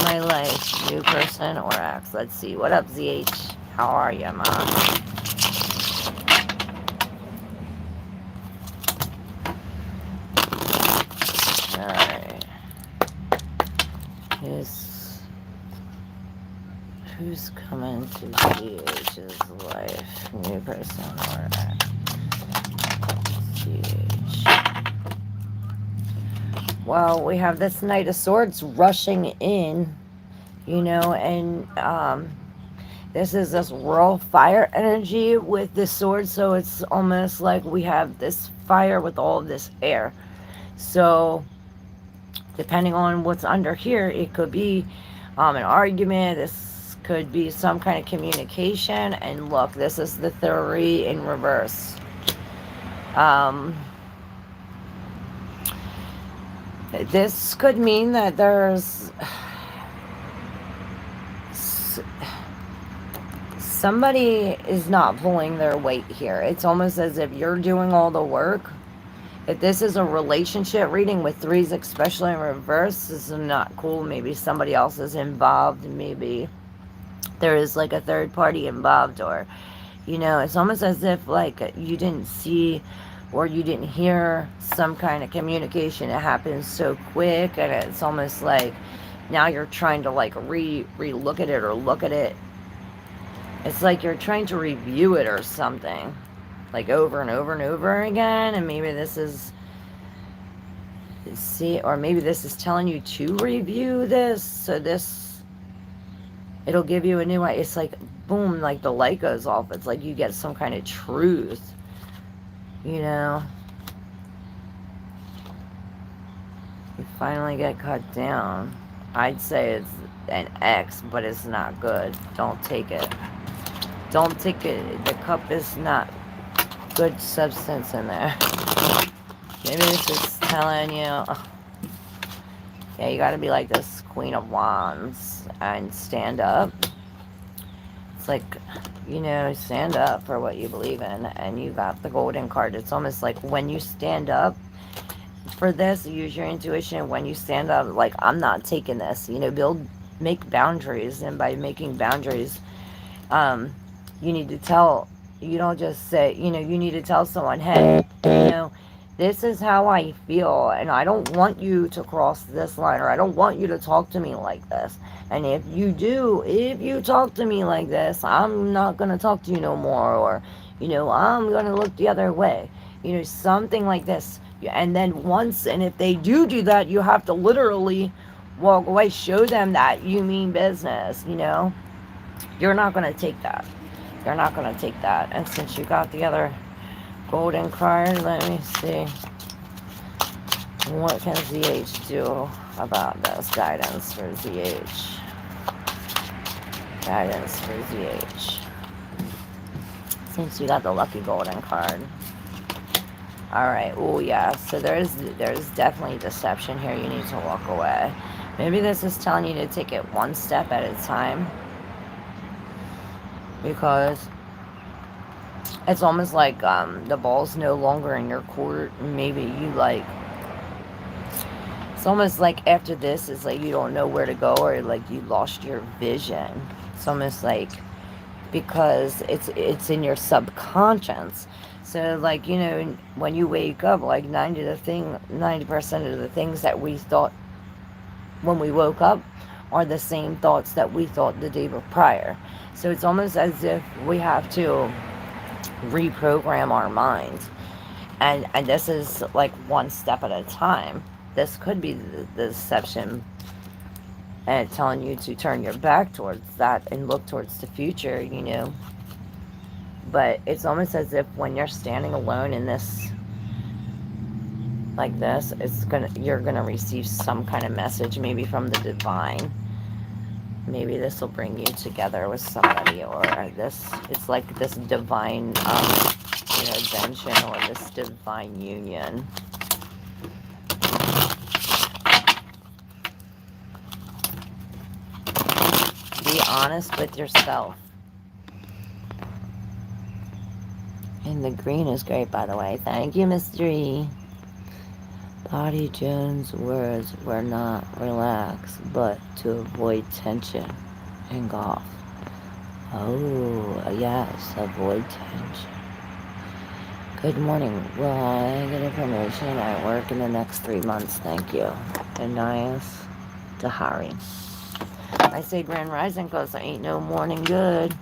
Speaker 1: my life? New person or ex? Let's see. What up, ZH? How are you, Mom? Alright. Who's coming to GH's life? New person or GH? Well, we have this Knight of Swords rushing in, you know, and this is this royal fire energy with this sword, so it's almost like we have this fire with all of this air. So, depending on what's under here, it could be an argument, this could be some kind of communication, and look, this is the 3 in reverse. This could mean that there's... somebody is not pulling their weight here. It's almost as if you're doing all the work. If this is a relationship reading with 3s, especially in reverse, this is not cool. Maybe somebody else is involved. Maybe there is like a third party involved, or it's almost as if like you didn't see or you didn't hear some kind of communication. It happens so quick, and it's almost like now you're trying to like re-look at it or look at it. It's like you're trying to review it or something, like over and over and over again. And maybe this is or maybe this is telling you to review this, so it'll give you a new idea. It's like boom, like the light goes off. It's like you get some kind of truth, you finally get cut down. I'd say it's an X, but it's not good. Don't take it. Don't take it. The cup is not good substance in there. Maybe this is telling you, yeah, you gotta be like this Queen of Wands and stand up. It's like, stand up for what you believe in, and you got the golden card. It's almost like when you stand up for this, use your intuition. When you stand up, like, I'm not taking this, make boundaries. And by making boundaries, you need to you don't just say, you need to tell someone, hey, this is how I feel, and I don't want you to cross this line, or I don't want you to talk to me like this. And if you talk to me like this, I'm not going to talk to you no more, or, I'm going to look the other way. Something like this. And then and if they do that, you have to literally walk away, show them that you mean business, You're not going to take that. You're not going to take that. And since you got the other golden card, let me see. What can ZH do about this? Guidance for ZH. Guidance for ZH. Since you got the lucky golden card. Alright, oh yeah. So there's definitely deception here. You need to walk away. Maybe this is telling you to take it one step at a time. Because it's almost like the ball's no longer in your court. Maybe you it's almost like after this, it's like you don't know where to go, or like you lost your vision. It's almost like, because it's in your subconscious. So like, when you wake up, like 90% of the things that we thought when we woke up are the same thoughts that we thought the day prior. So it's almost as if we have to reprogram our minds, and this is like one step at a time. This could be the deception, and telling you to turn your back towards that and look towards the future, but it's almost as if when you're standing alone in this, like this, you're gonna receive some kind of message, maybe from the divine. Maybe this will bring you together with somebody, or it's like this divine intervention, or this divine union. Be honest with yourself. And the green is great, by the way. Thank you, Mystery. Body Jones' words were not relax, but to avoid tension and golf. Oh, yes, avoid tension. Good morning. Will I get a promotion at work in the next 3 months? Thank you. Ananias Dahari. I say Grand Rising because there ain't no morning good.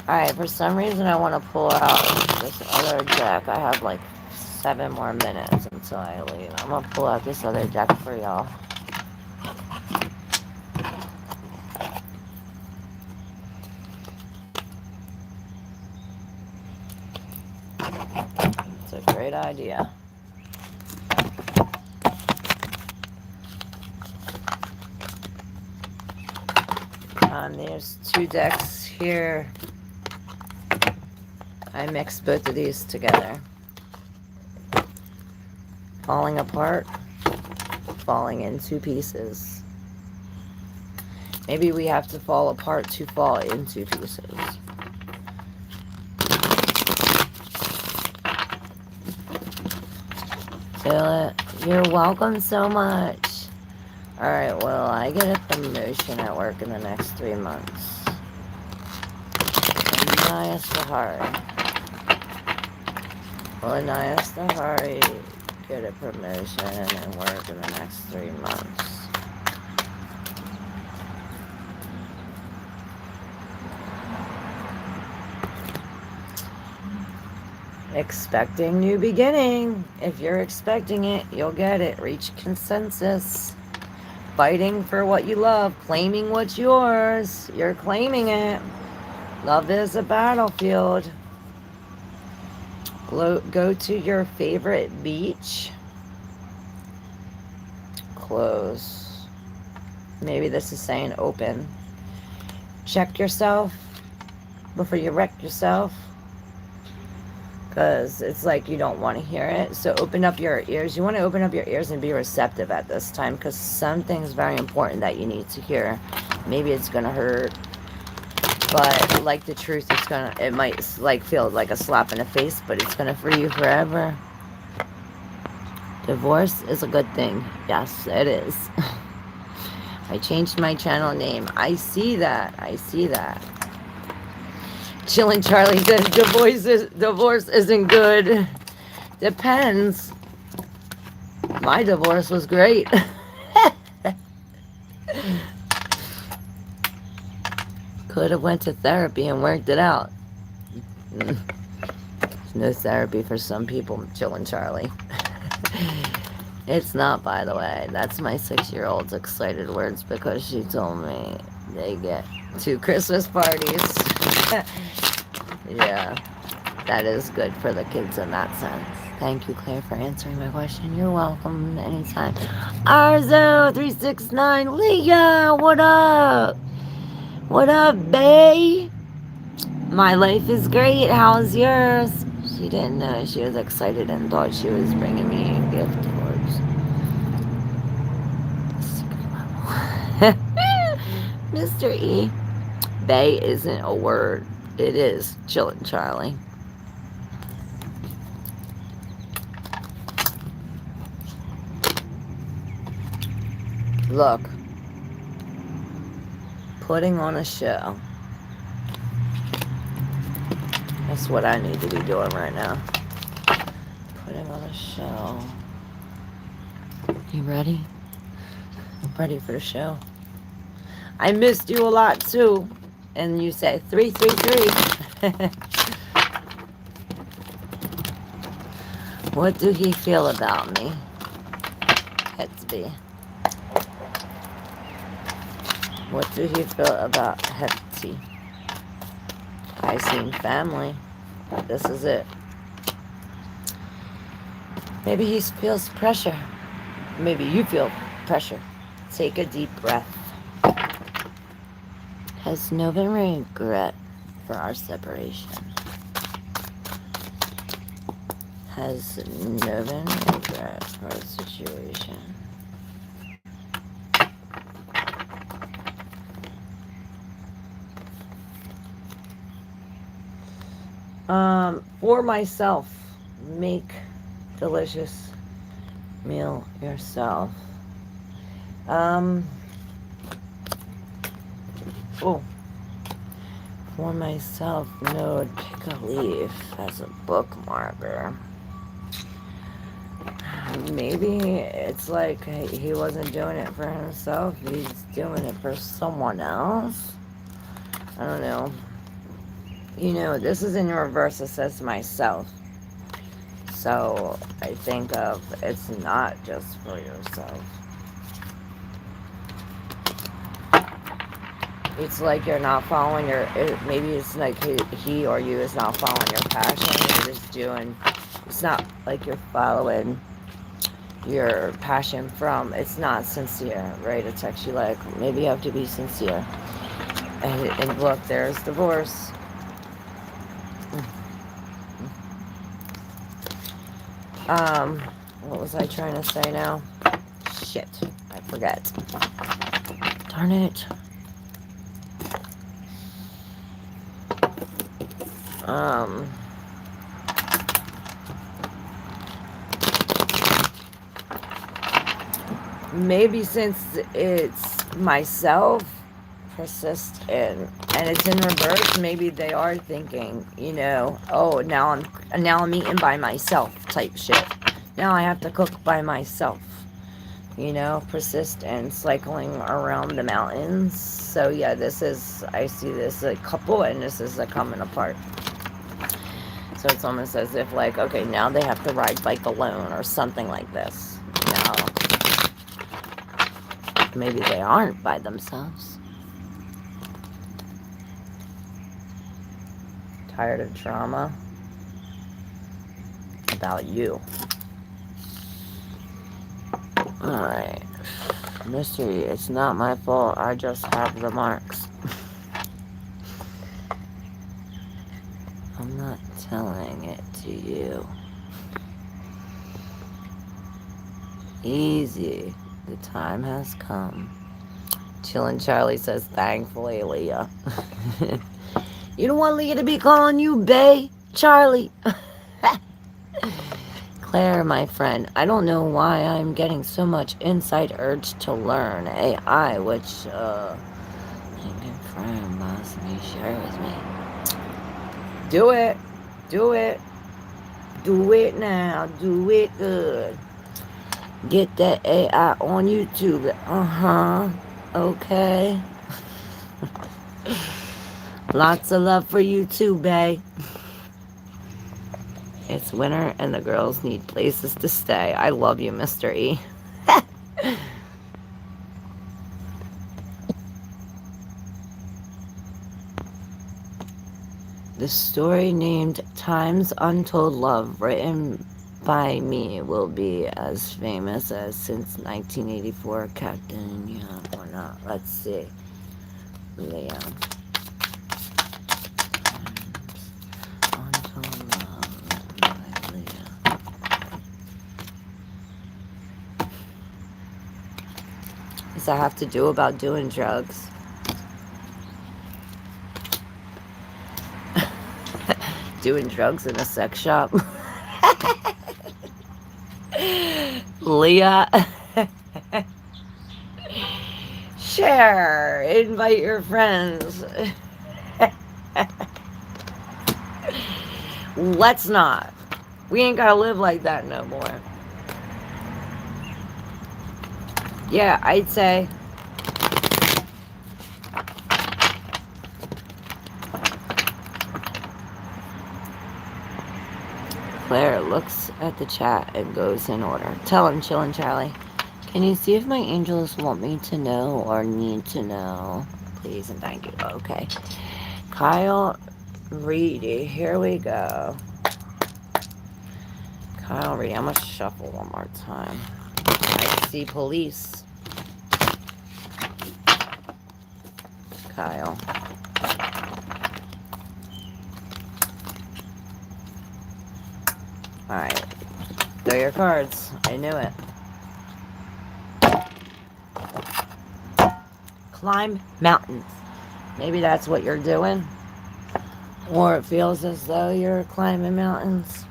Speaker 1: Alright, for some reason I want to pull out this other deck. I have like 7 more minutes until I leave. I'm going to pull out this other deck for y'all. It's a great idea. There's 2 decks here. I mixed both of these together. Falling apart, falling into pieces. Maybe we have to fall apart to fall into pieces. Feel it? You're welcome so much. Alright, well, I get a promotion at work in the next 3 months. Nayastahari. Will Nayastahari get a promotion and work in the next 3 months? Expecting new beginning. If you're expecting it, you'll get it. Reach consensus. Fighting for what you love. Claiming what's yours. You're claiming it. Love is a battlefield. Go to your favorite beach. Close. Maybe this is saying open. Check yourself before you wreck yourself. Because it's like you don't want to hear it. So open up your ears. You want to open up your ears and be receptive at this time, because something's very important that you need to hear. Maybe it's going to hurt, but like the truth, it might like feel like a slap in the face, but it's going to free you forever. Divorce is a good thing. Yes, it is. I changed my channel name. I see that. I see that. Chillin' Charlie says divorce isn't good. Depends. My divorce was great. Could have went to therapy and worked it out. There's no therapy for some people, Chillin' Charlie. It's not, by the way. That's my 6-year-old's excited words, because she told me they get 2 Christmas parties. Yeah, that is good for the kids in that sense. Thank you, Claire, for answering my question. You're welcome anytime. Arzo369, Leah, what up? What up, bae? My life is great. How's yours? She didn't know. She was excited and thought she was bringing me a gift towards secret level. Mr. E. Bae isn't a word. It is Chillin' Charlie. Look. Putting on a show. That's what I need to be doing right now. Putting on a show. You ready? I'm ready for the show. I missed you a lot too. And you say 333. What do he feel about me? Hetsby. What do he feel about Hetsy? I seen family. This is it. Maybe he feels pressure. Maybe you feel pressure. Take a deep breath. Has no regret for our separation. Has no regret for our situation. For myself, make delicious meal yourself. Oh, for myself, node, pick a leaf as a bookmarker. Maybe it's like he wasn't doing it for himself, he's doing it for someone else. I don't know. You know, this is in reverse. It says myself. So I think of it's not just for yourself. It's like you're not following your, maybe it's like he or you is not following your passion. You're just doing, it's not like you're following your passion from, it's not sincere, right? It's actually like, maybe you have to be sincere. And look, there's divorce. What was I trying to say now? Shit, I forget. Darn it. Maybe since it's myself, persist in, and it's in reverse. Maybe they are thinking, you know, oh, now I'm eating by myself type shit. Now I have to cook by myself. You know, persist in cycling around the mountains. So yeah, I see this a couple, and this is a coming apart. So it's almost as if like, okay, now they have to ride bike alone or something like this. Now, maybe they aren't by themselves. Tired of drama about you. Alright. Mystery, it's not my fault. I just have the marks. I'm not telling it to you. Easy. The time has come. Chillin' Charlie says, thankfully, Leah. You don't want Leah to be calling you Bae, Charlie. Claire, my friend, I don't know why I'm getting so much inside urge to learn AI, which, confirm must be share with me. Do it. Do it. Do it now. Do it good. Get that AI on YouTube. Okay. Lots of love for you too, bae. It's winter and the girls need places to stay. I love you, Mr. E. The story named Time's Untold Love, written by me, will be as famous as since 1984. Captain, yeah, or not. Let's see. Leah. Untold Love by Leah. Does that have to do about doing drugs? Doing drugs in a sex shop? Leah. Share. Invite your friends. Let's not. We ain't gotta live like that no more. Yeah, I'd say Claire looks at the chat and goes in order. Tell him, Chillin' Charlie. Can you see if my angels want me to know or need to know? Please and thank you. Okay. Kyle Reedy. Here we go. Kyle Reedy. I'm going to shuffle one more time. I see police. Kyle. Alright. Throw your cards. I knew it. Climb mountains. Maybe that's what you're doing. Or it feels as though you're climbing mountains.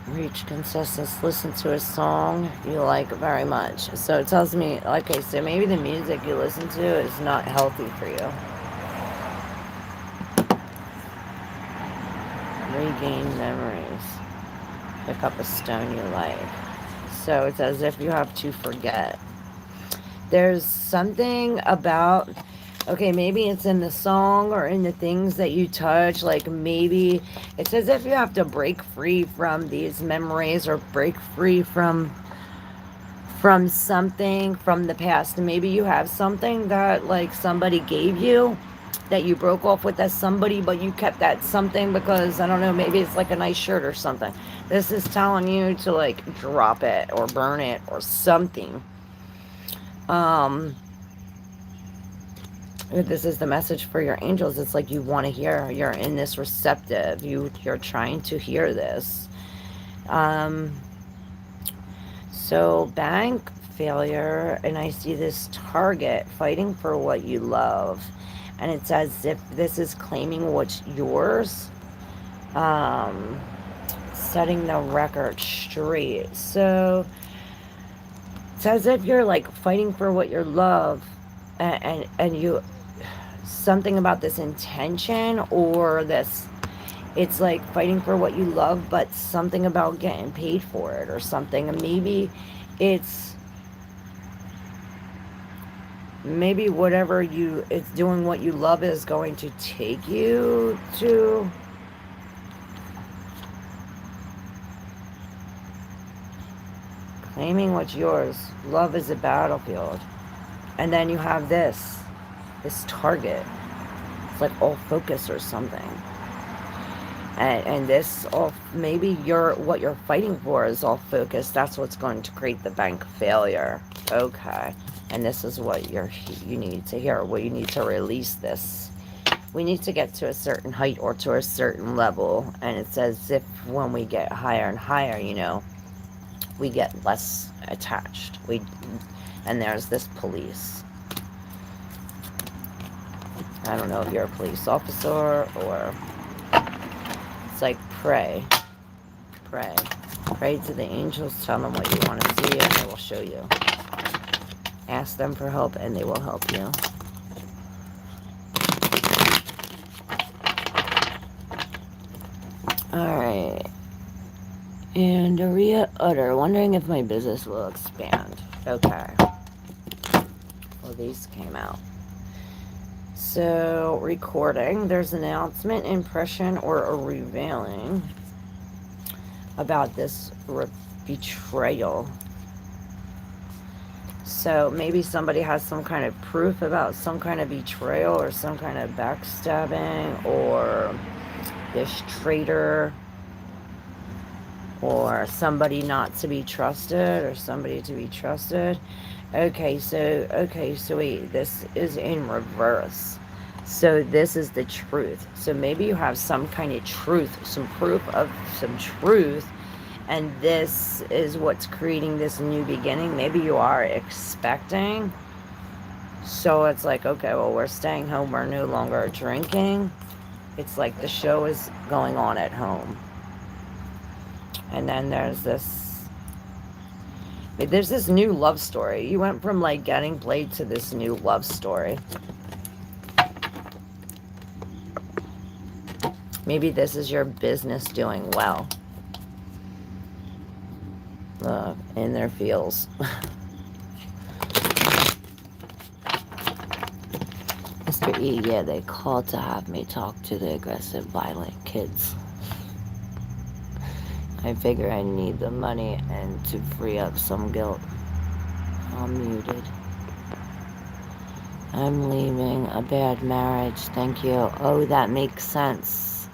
Speaker 1: Reach consensus. Listen to a song you like very much. So it tells me, okay, so maybe the music you listen to is not healthy for you. Regain memories. Pick up a stone you like. So it's as if you have to forget. There's something about, okay, maybe it's in the song or in the things that you touch. Like maybe it's as if you have to break free from these memories or break free from something from the past. And maybe you have something that like somebody gave you that you broke off with that somebody, but you kept that something because, I don't know, maybe it's like a nice shirt or something. This is telling you to like drop it or burn it or something. This is the message for your angels. It's like you want to hear. You're in this receptive. You're trying to hear this. So bank failure, and I see this target fighting for what you love. And it's as if this is claiming what's yours. Setting the record straight. So it's as if you're like fighting for what you love. and you, something about this intention or this, it's like fighting for what you love, but something about getting paid for it or something. And it's maybe whatever you, it's doing what you love is going to take you to claiming what's yours. Love is a battlefield. And then you have this target. It's like all focus or something. And this all, maybe what you're fighting for is all focus. That's what's going to create the bank failure. Okay. And this is what you need to hear. What you need to release this. We need to get to a certain height or to a certain level. And it's as if when we get higher and higher, we get less attached. And there's this police. I don't know if you're a police officer or... It's like pray to the angels, tell them what you want to see and they will show you. Ask them for help and they will help you. Alright. And Aria Utter, wondering if my business will expand. Okay. Well, these came out. So, recording, there's an announcement, impression, or a revealing about this betrayal. So maybe somebody has some kind of proof about some kind of betrayal or some kind of backstabbing or this traitor or somebody not to be trusted or somebody to be trusted. Okay, so wait, this is in reverse. So this is the truth. So maybe you have some kind of truth, some proof of some truth, and this is what's creating this new beginning. Maybe you are expecting. So it's like, okay, well, we're staying home. We're no longer drinking. It's like the show is going on at home. And then there's this new love story. You went from like getting played to this new love story. Maybe this is your business doing well. In their fields. Mr. E, yeah, they called to have me talk to the aggressive, violent kids. I figure I need the money and to free up some guilt. I'm muted. I'm leaving a bad marriage, thank you. Oh, that makes sense.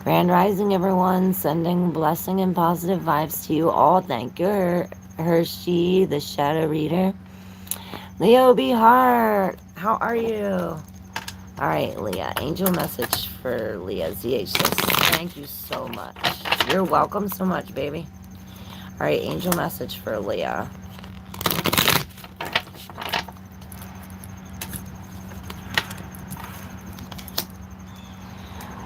Speaker 1: Grand Rising, everyone. Sending blessing and positive vibes to you all. Thank you, Hershey, the shadow reader. Leo B. Hart, how are you? All right, Leah. Angel message for Leah. ZH says, thank you so much. You're welcome so much, baby. All right, angel message for Leah.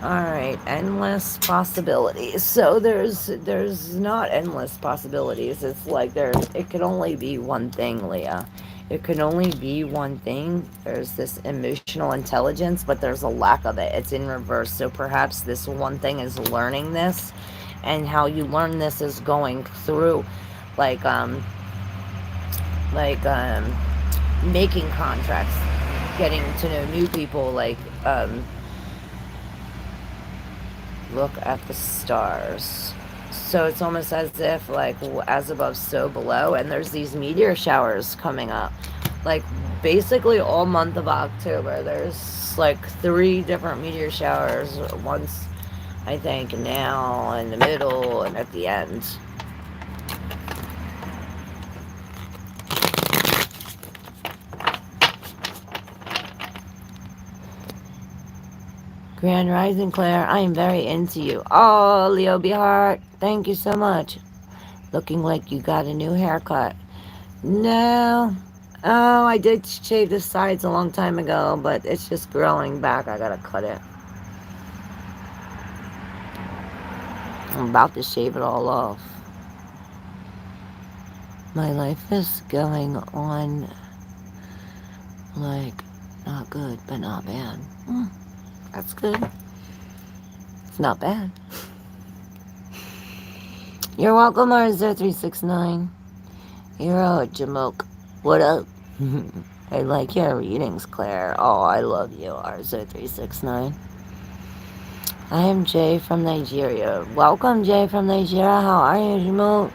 Speaker 1: Alright, endless possibilities. So there's not endless possibilities. It's like it could only be one thing, Leah. It could only be one thing. There's this emotional intelligence, but there's a lack of it. It's in reverse. So perhaps this one thing is learning this, and how you learn this is going through making contracts, getting to know new people, look at the stars. So it's almost as if as above so below, and there's these meteor showers coming up basically all month of October. There's 3 different meteor showers, once I think now, in the middle, and at the end. Grand Rising, Claire, I am very into you. Oh, Leo B. Hart, thank you so much. Looking like you got a new haircut. No. Oh, I did shave the sides a long time ago, but it's just growing back. I gotta cut it. I'm about to shave it all off. My life is going on Like, not good, but not bad. That's good. It's not bad. You're welcome, Arzo369. Hero Jamoke. What up? I like your readings, Claire. Oh, I love you, Arzo369. I am Jay from Nigeria. Welcome, Jay from Nigeria. How are you, Jamoke?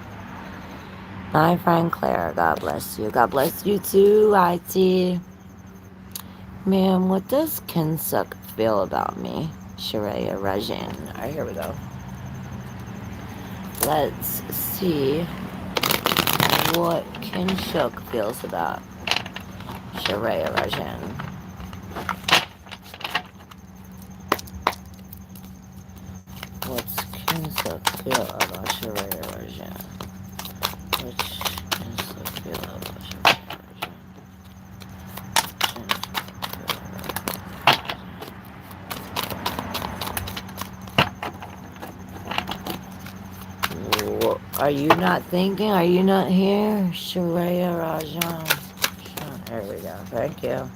Speaker 1: My friend Claire, God bless you. God bless you too, IT. Man, what does Kinsuk feel about me? Sharia Rajan. Alright, here we go. Let's see what Kinshuk feels about Sharia Rajan. What's Kinsuk feel about Sharia Rajan? Which Kinsuk feel about Sharia Rajan? Are you not thinking? Are you not here? Sharia Rajan. There we go. Thank you.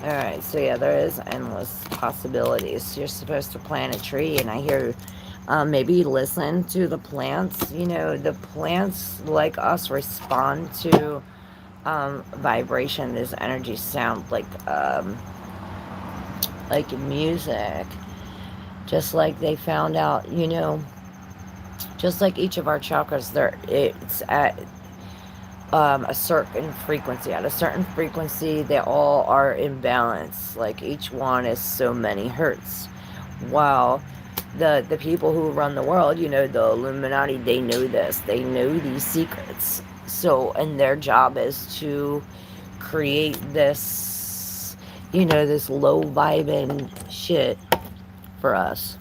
Speaker 1: Alright, so yeah, there is endless possibilities. You're supposed to plant a tree, and I hear maybe listen to the plants. You know, the plants, like us, respond to vibration, this energy, sound, like music. Just like they found out, you know, just like each of our chakras, it's at a certain frequency. At a certain frequency, they all are in balance. Like each one is so many hertz. While the people who run the world, you know, the Illuminati, they know this. They know these secrets. So, and their job is to create this, you know, this low vibing shit for us.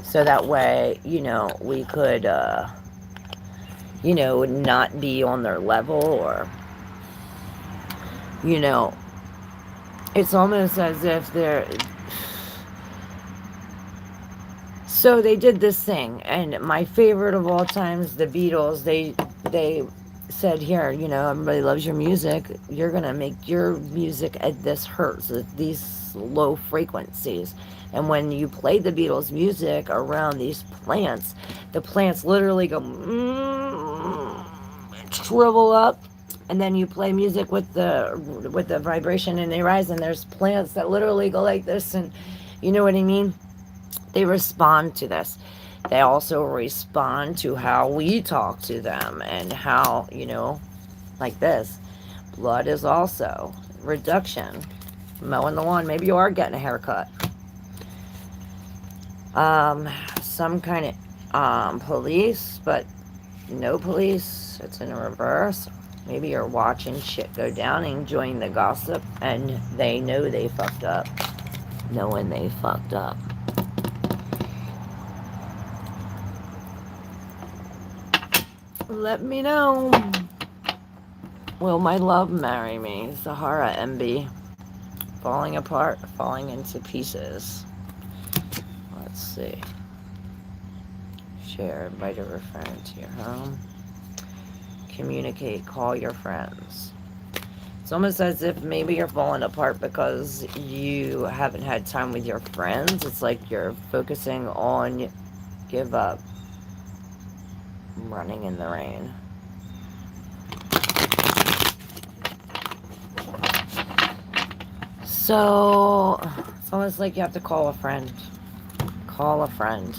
Speaker 1: So that way, you know, we could, you know, not be on their level, or, you know, it's almost as if they're, so they did this thing, and my favorite of all times, the Beatles, they said, here, you know, everybody loves your music, you're gonna make your music at this hertz, at these low frequencies. And when you play the Beatles music around these plants, the plants literally go shrivel up, and then you play music with the vibration, and they rise, and there's plants that literally go like this, and you know what I mean? They respond to this. They also respond to how we talk to them, and how, you know, like this. Blood is also reduction. Mowing the lawn. Maybe you are getting a haircut. Some kind of police, but no police. It's in reverse. Maybe you're watching shit go down, enjoying the gossip, and they know they fucked up. Knowing they fucked up. Let me know. Will my love marry me? Sahara MB. Falling apart, falling into pieces. Let's see. Share, invite a friend to your home. Communicate, call your friends. It's almost as if maybe you're falling apart because you haven't had time with your friends. It's like you're focusing on give up. Running in the rain. So, it's almost like you have to call a friend. Call a friend.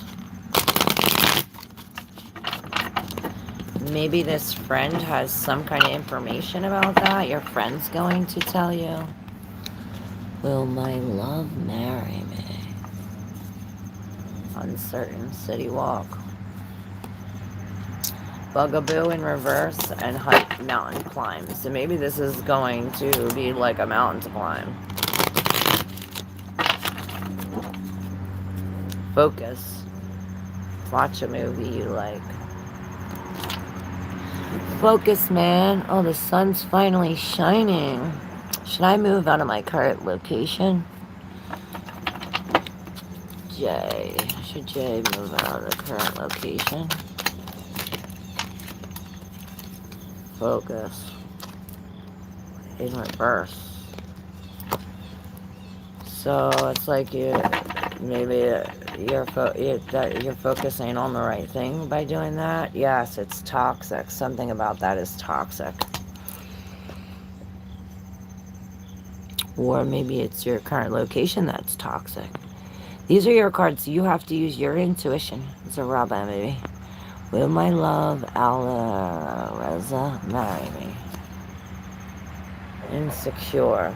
Speaker 1: Maybe this friend has some kind of information about that. Your friend's going to tell you. Will my love marry me? Uncertain city walk. Bugaboo in reverse, and hike mountain climb. So maybe this is going to be like a mountain to climb. Focus. Watch a movie you like. Focus, man. Oh, the sun's finally shining. Should I move out of my current location? J? Should J move out of the current location? Focus. In reverse. So it's like maybe you're focusing on the right thing by doing that. Yes, it's toxic. Something about that is toxic. Or maybe it's your current location that's toxic. These are your cards. You have to use your intuition. It's a Rabbi, baby. Will my love, Reza, marry me? Insecure.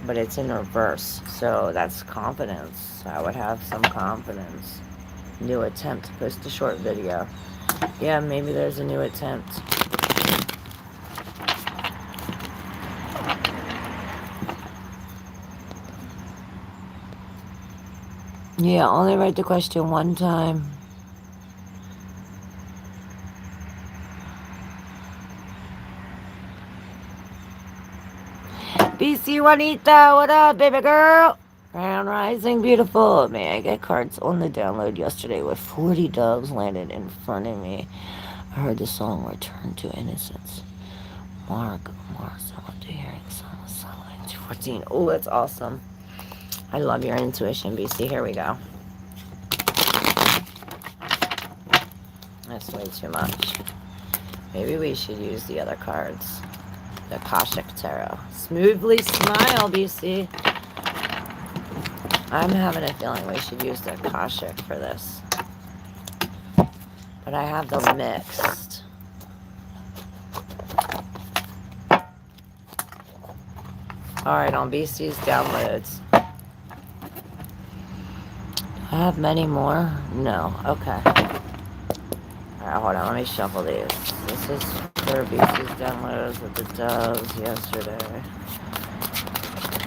Speaker 1: But it's in reverse. So that's confidence. I would have some confidence. New attempt to post a short video. Yeah, maybe there's a new attempt. Yeah, only write the question one time. BC Juanita, what up, baby girl? Crown Rising, beautiful. May I get cards on the download yesterday with 40 doves landed in front of me. I heard the song Return to Innocence. Mars, I want to hear the song of Sunlight 214. Oh, that's awesome. I love your intuition, BC. Here we go. That's way too much. Maybe we should use the other cards. The Akashic Tarot. Smoothly smile, BC. I'm having a feeling we should use the Akashic for this. But I have them mixed. Alright, on BC's downloads. I have many more? No. Okay. Alright, hold on. Let me shuffle these. This is for BC's downloads with the doves yesterday.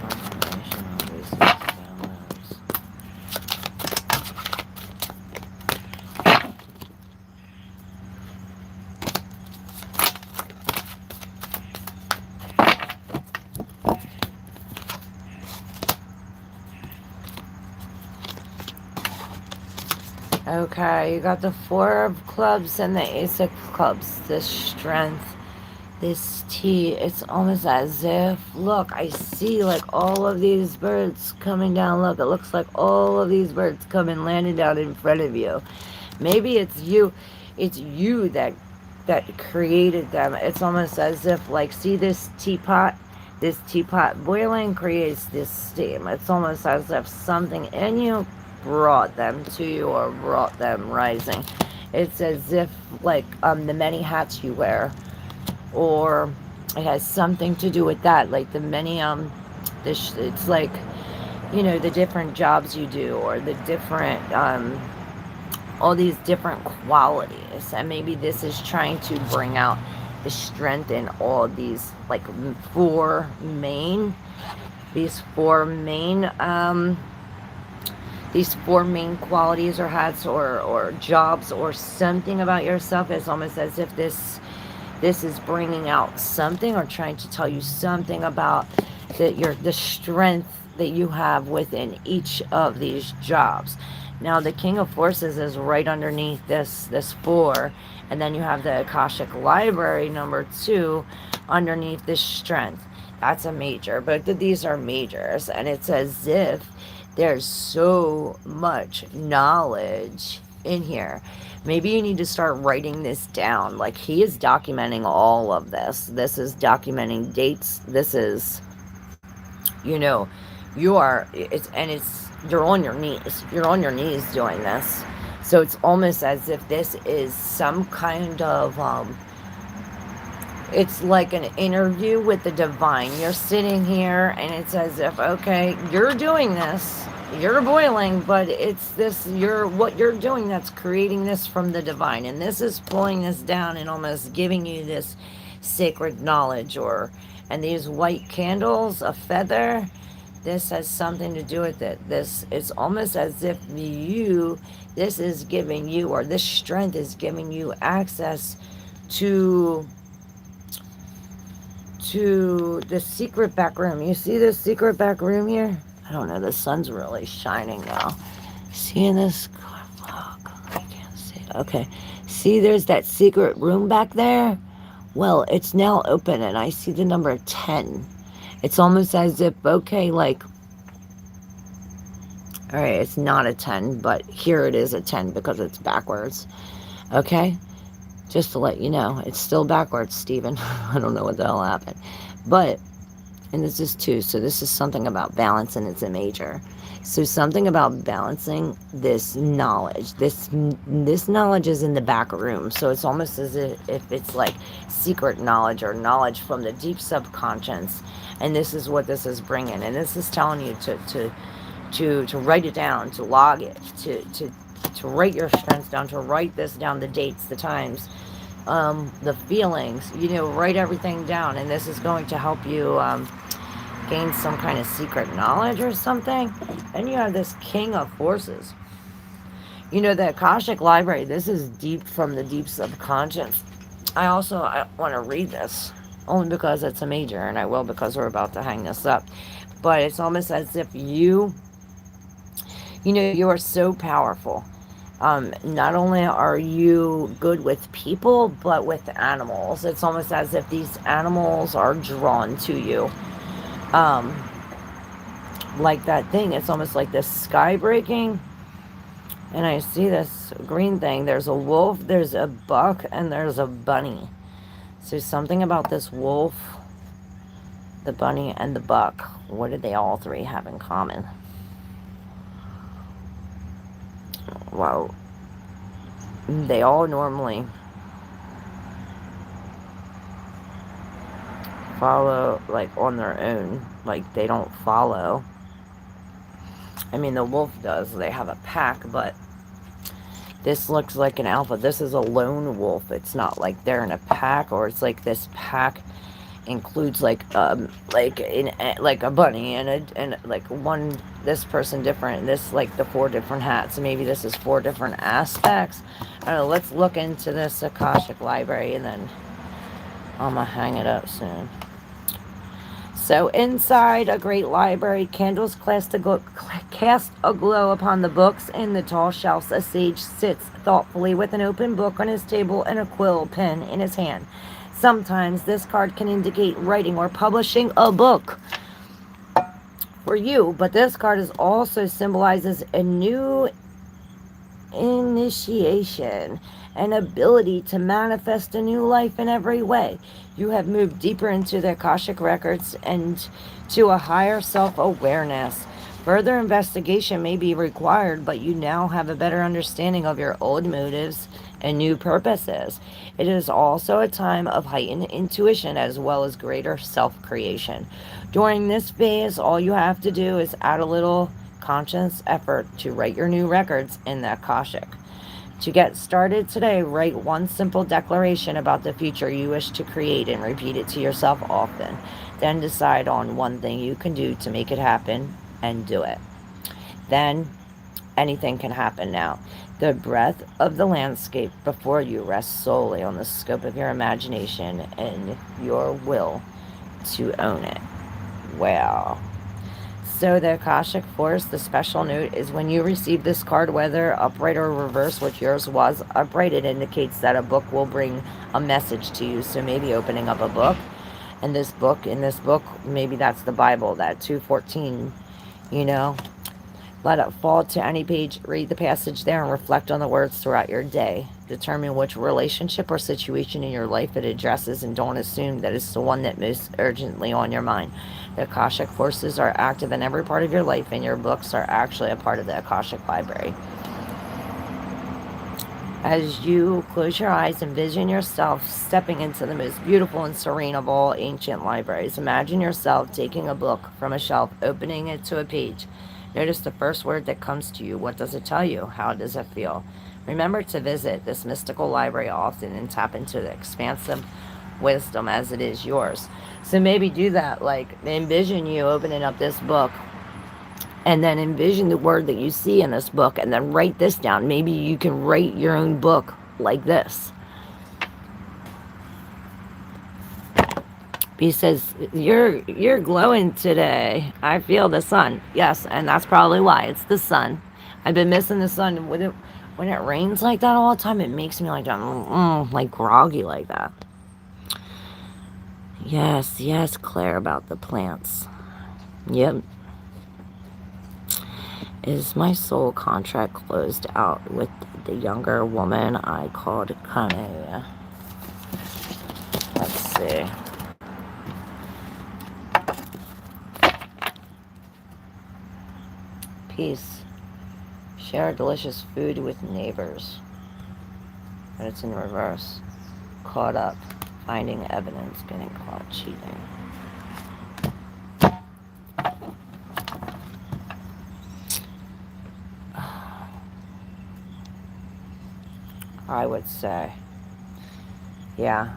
Speaker 1: Confirmation on BC's downloads. Okay, you got the Four of Clubs and the Ace of Clubs. This strength, this T, it's almost as if, look, I see like all of these birds coming down. Look, it looks like all of these birds coming, landing down in front of you. Maybe it's you that created them. It's almost as if, like, see this teapot boiling creates this steam. It's almost as if something in you brought them to you or brought them rising. It's as if, like, the many hats you wear, or it has something to do with that, like the many it's like, you know, the different jobs you do, or the different all these different qualities, and maybe this is trying to bring out the strength in all these, like, these four main qualities or hats or jobs or something about yourself. It's almost as if this is bringing out something or trying to tell you something about the strength that you have within each of these jobs. Now the King of Forces is right underneath this 4, and then you have the Akashic Library number 2 underneath this strength. That's a major, but these are majors, and it's as if there's so much knowledge in here. Maybe you need to start writing this down. Like, he is documenting all of this. This is documenting dates. This is, you know, you're on your knees. You're on your knees doing this. So it's almost as if this is some kind of, it's like an interview with the divine. You're sitting here and it's as if, okay, you're doing this. You're boiling, but it's this, what you're doing that's creating this from the divine. And this is pulling this down and almost giving you this sacred knowledge. And these white candles, a feather, this has something to do with it. It's almost as if this is giving you, or this strength is giving you access to the secret back room. You see this secret back room here? I don't know, the sun's really shining now. See in this card? Fuck, I can't see it. Okay. See, there's that secret room back there? Well, it's now open and I see the number 10. It's almost as if, okay, like, all right, it's not a 10, but here it is a 10 because it's backwards. Okay? Just to let you know, it's still backwards, Stephen. I don't know what the hell happened. But, and this is 2, so this is something about balance and it's a major. So something about balancing this knowledge. This knowledge is in the back room. So it's almost as if it's like secret knowledge or knowledge from the deep subconscious. And this is what this is bringing. And this is telling you to write it down, to log it, to write your strengths down, to write this down, the dates, the times, the feelings, write everything down. And this is going to help you gain some kind of secret knowledge or something. And you have this King of Forces. The Akashic Library, this is deep from the deep subconscious. I want to read this, only because it's a major, and I will because we're about to hang this up. But it's almost as if you are so powerful. Not only are you good with people, but with animals. It's almost as if these animals are drawn to you. Um, like that thing, it's almost like this sky breaking. And I see this green thing. There's a wolf, there's a buck, and there's a bunny. So something about this wolf, the bunny, and the buck. What did they all three have in common? Well, they all normally follow like on their own. Like they don't follow. I mean, the wolf does. They have a pack, but this looks like an alpha. This is a lone wolf. It's not like they're in a pack, or it's like this pack includes like a bunny and like one this person different, and this like the 4 different hats. Maybe this is 4 different aspects. I don't know. Let's look into this Akashic Library, and then I'm gonna hang it up soon. So inside a great library, candles cast a glow upon the books. In the tall shelves, a sage sits thoughtfully with an open book on his table and a quill pen in his hand. Sometimes this card can indicate writing or publishing a book for you, but this card is also symbolizes a new initiation, an ability to manifest a new life in every way. You have moved deeper into the Akashic records and to a higher self-awareness. Further investigation may be required, but you now have a better understanding of your old motives and new purposes. It is also a time of heightened intuition as well as greater self-creation. During this phase, all you have to do is add a little conscious effort to write your new records in the Akashic. To get started today, write one simple declaration about the future you wish to create and repeat it to yourself often. Then decide on one thing you can do to make it happen and do it. Then anything can happen now. The breadth of the landscape before you rests solely on the scope of your imagination and your will to own it. Well, so the Akashic Force, the special note is when you receive this card, whether upright or reverse, which yours was upright, it indicates that a book will bring a message to you. So maybe opening up a book, and in this book, maybe that's the Bible, that 2:14, Let it fall to any page, read the passage there, and reflect on the words throughout your day. Determine which relationship or situation in your life it addresses, and don't assume that it's the one that most urgently on your mind. The Akashic forces are active in every part of your life, and your books are actually a part of the Akashic Library. As you close your eyes, envision yourself stepping into the most beautiful and serene of all ancient libraries. Imagine yourself taking a book from a shelf, opening it to a page. Notice the first word that comes to you. What does it tell you? How does it feel? Remember to visit this mystical library often and tap into the expansive wisdom as it is yours. So maybe do that, like envision you opening up this book, and then envision the word that you see in this book, and then write this down. Maybe you can write your own book like this. He says, you're glowing today. I feel the sun. Yes, and that's probably why. It's the sun. I've been missing the sun. When it rains like that all the time, it makes me like groggy like that. Yes, yes, Claire, about the plants. Yep. Is my soul contract closed out with the younger woman I called Cornelia? Let's see. Peace. Share delicious food with neighbors. But it's in reverse. Caught up. Finding evidence. Getting caught cheating. I would say. Yeah.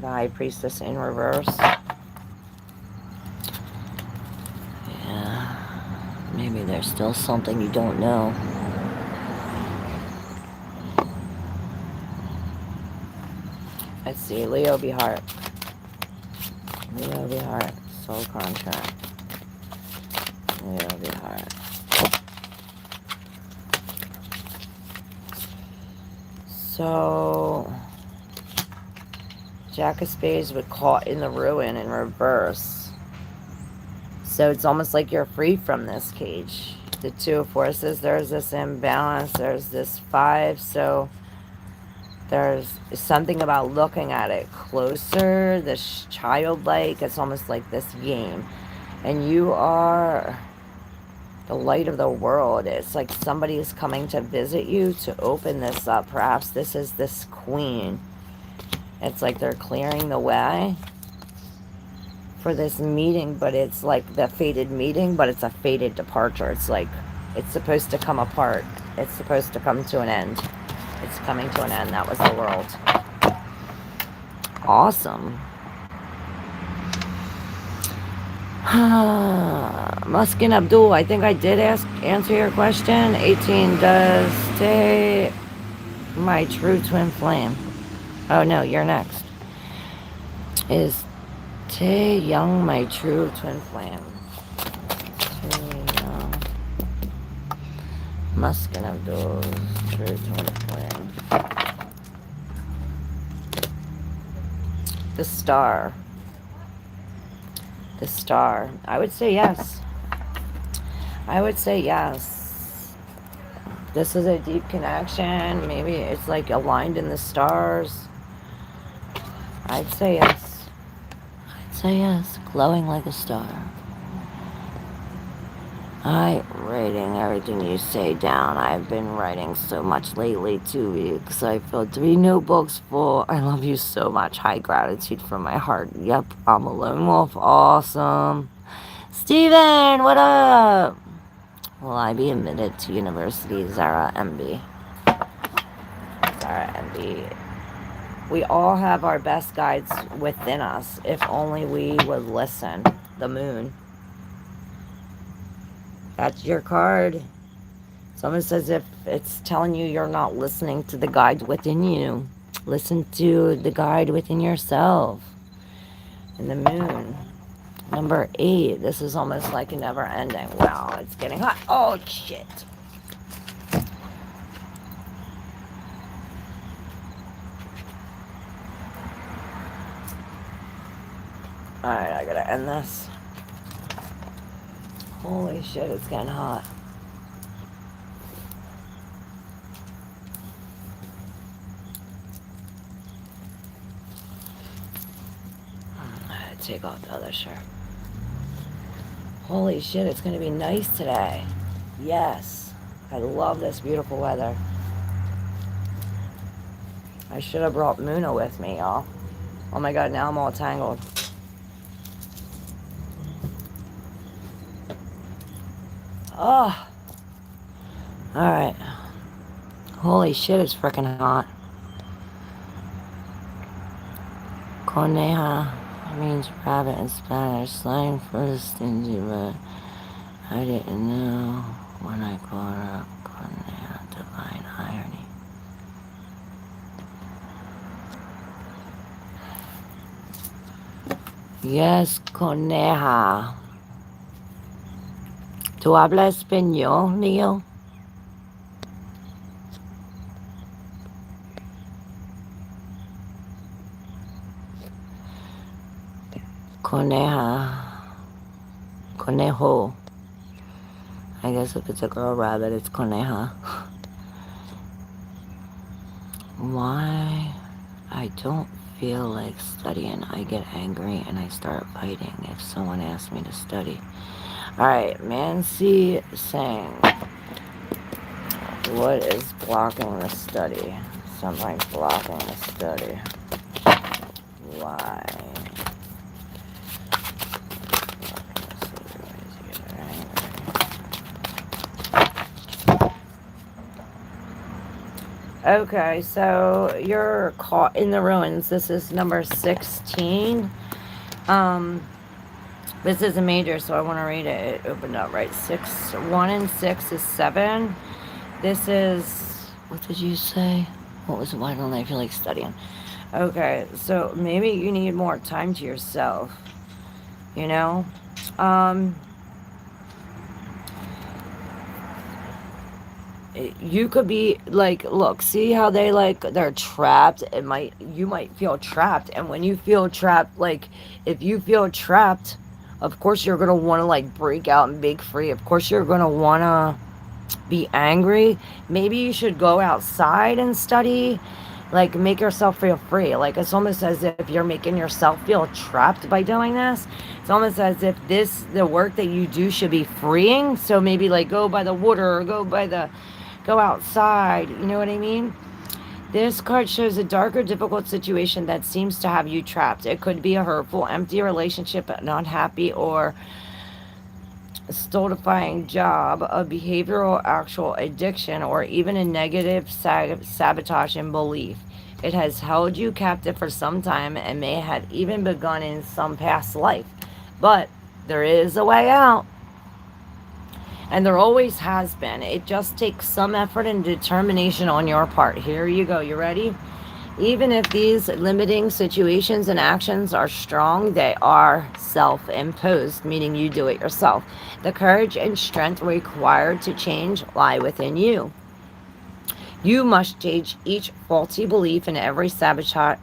Speaker 1: The High Priestess in reverse. Yeah. Maybe there's still something you don't know. Let's see. Leo be heart. Leo be heart. Soul contract. Leo be heart. So, Jack of Spades with caught in the ruin in reverse. So it's almost like you're free from this cage. The Two of Forces, there's this imbalance, there's this 5, so there's something about looking at it closer, this childlike, it's almost like this game. And you are the light of the world. It's like somebody is coming to visit you to open this up. Perhaps this is this queen. It's like they're clearing the way for this meeting, but it's like the fated meeting, but it's a fated departure. It's like it's supposed to come apart. It's supposed to come to an end. It's coming to an end. That was the world. Awesome. Muskin Abdul, I think I did answer your question. 18 does stay my true twin flame. Oh no, you're next. Is Tae Young my true twin flame? Tae Young. Muskin Abdul's true twin flame. The star. The star. I would say yes. I would say yes. This is a deep connection. Maybe it's like aligned in the stars. I'd say yes. I'd say yes. Glowing like a star. I'm writing everything you say down. I've been writing so much lately, 2 weeks. I filled 3 notebooks full. I love you so much. High gratitude from my heart. Yep, I'm a lone wolf. Awesome. Steven, what up? Will I be admitted to university? Zara MB. Zara MB. We all have our best guides within us. If only we would listen. The moon. That's your card. It's almost as if it's telling you you're not listening to the guide within you. Listen to the guide within yourself. And the moon. Number 8. This is almost like a never ending. Wow, it's getting hot. Oh, shit. Alright, I gotta end this. Holy shit, it's getting hot. I gotta take off the other shirt. Holy shit, it's gonna be nice today. Yes. I love this beautiful weather. I should have brought Muna with me, y'all. Oh my god, now I'm all tangled. Oh. Alright. Holy shit, it's freaking hot. Coneja means rabbit in Spanish, slang for stingy, but I didn't know when I called her Coneja. Divine irony. Yes, Coneja. ¿Tú hablas español, Leo? Conejo. I guess if it's a girl rabbit, it's coneja. Why I don't feel like studying. I get angry and I start fighting if someone asks me to study. Alright, Mansi saying, what is blocking the study? Something's blocking the study. Why? Okay, so you're caught in the ruins. This is number 16. This is a major, so I want to read it. It opened up, right? 1 and 6 is 7. This is, what did you say? What was, why don't I feel like studying? Okay, so maybe you need more time to yourself, you know? You could be like, look, see how they they're trapped. You might feel trapped, and when you feel trapped, like if you feel trapped, of course you're gonna want to like break out and break free. Of course you're gonna want to be angry. Maybe you should go outside and study, like make yourself feel free. Like it's almost as if you're making yourself feel trapped by doing this. It's almost as if the work that you do should be freeing. So maybe like go by the water or go outside, you know what I mean? This card shows a darker, difficult situation that seems to have you trapped. It could be a hurtful, empty relationship, an unhappy or stultifying job, a behavioral actual addiction, or even a negative sabotage and belief. It has held you captive for some time and may have even begun in some past life. But there is a way out. And there always has been. It just takes some effort and determination on your part. Here you go. You ready? Even if these limiting situations and actions are strong, they are self-imposed, meaning you do it yourself. The courage and strength required to change lie within you. You must change each faulty belief and every sabotaging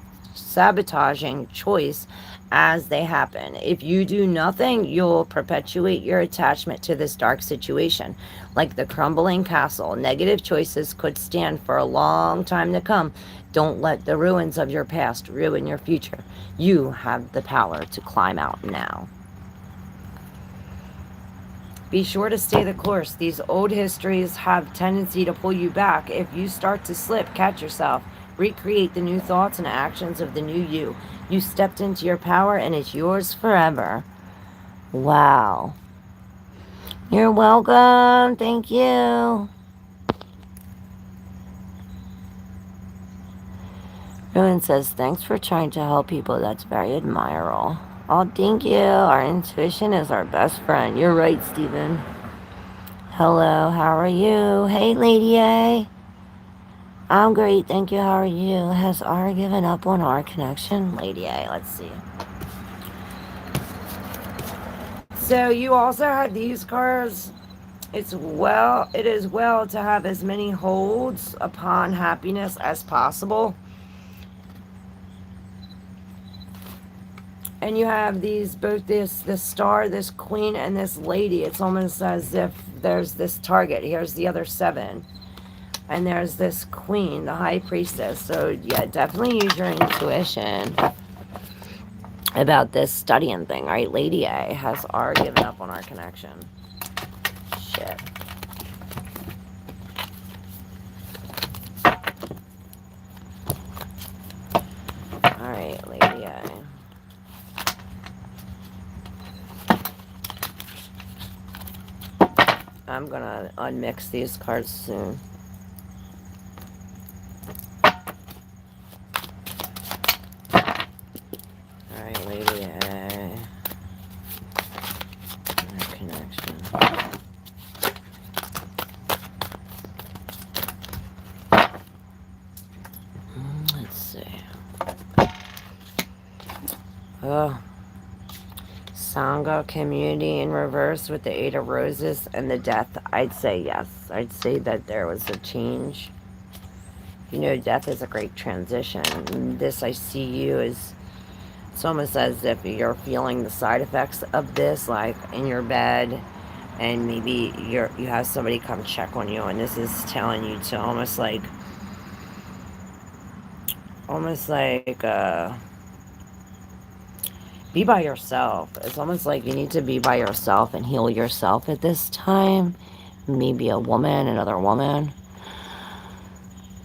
Speaker 1: choice as they happen. If you do nothing, you'll perpetuate your attachment to this dark situation. Like the crumbling castle, negative choices could stand for a long time to come. Don't let the ruins of your past ruin your future. You have the power to climb out now. Be sure to stay the course. These old histories have tendency to pull you back. If you start to slip, catch yourself. Recreate the new thoughts and actions of the new you. You stepped into your power and it's yours forever. Wow. You're welcome. Thank you. Ruin says, thanks for trying to help people. That's very admirable. Oh, thank you. Our intuition is our best friend. You're right, Stephen. Hello, how are you? Hey, Lady A. I'm great, thank you. How are you? Has R given up on our connection? Lady A, let's see. So you also have these cards. It is well to have as many holds upon happiness as possible. And you have these, both this star, this queen, and this lady. It's almost as if there's this target. Here's the other 7. And there's this queen, the high priestess. So, yeah, definitely use your intuition about this studying thing, right? Lady A, has R given up on our connection? Shit. Alright, Lady A. I'm gonna unmix these cards soon. Alright, Lady A. Connection. Let's see. Oh. Sangha community in reverse with the 8 of Roses and the death. I'd say yes. I'd say that there was a change. You know, death is a great transition. This I see you as It's almost as if you're feeling the side effects of this, like in your bed, and maybe you have somebody come check on you, and this is telling you to almost like be by yourself. It's almost like you need to be by yourself and heal yourself at this time. Maybe a woman, another woman.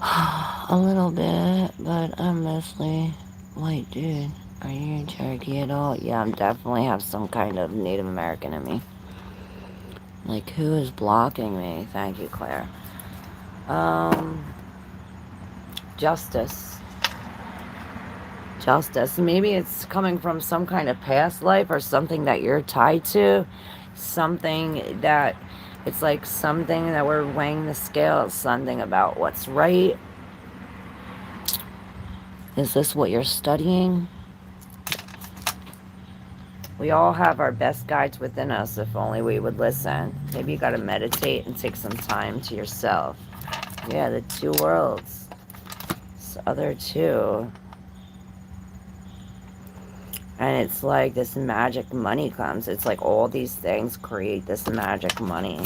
Speaker 1: A little bit, but I'm mostly white dude. Are you Cherokee at all? Yeah, I'm definitely have some kind of Native American in me. Like, who is blocking me? Thank you, Claire. Justice. Justice. Maybe it's coming from some kind of past life or something that you're tied to. Something that, it's like something that we're weighing the scales. Something about what's right. Is this what you're studying? We all have our best guides within us if only we would listen. Maybe you gotta meditate and take some time to yourself. Yeah, the two worlds. This other two. And it's like this magic money comes. It's like all these things create this magic money.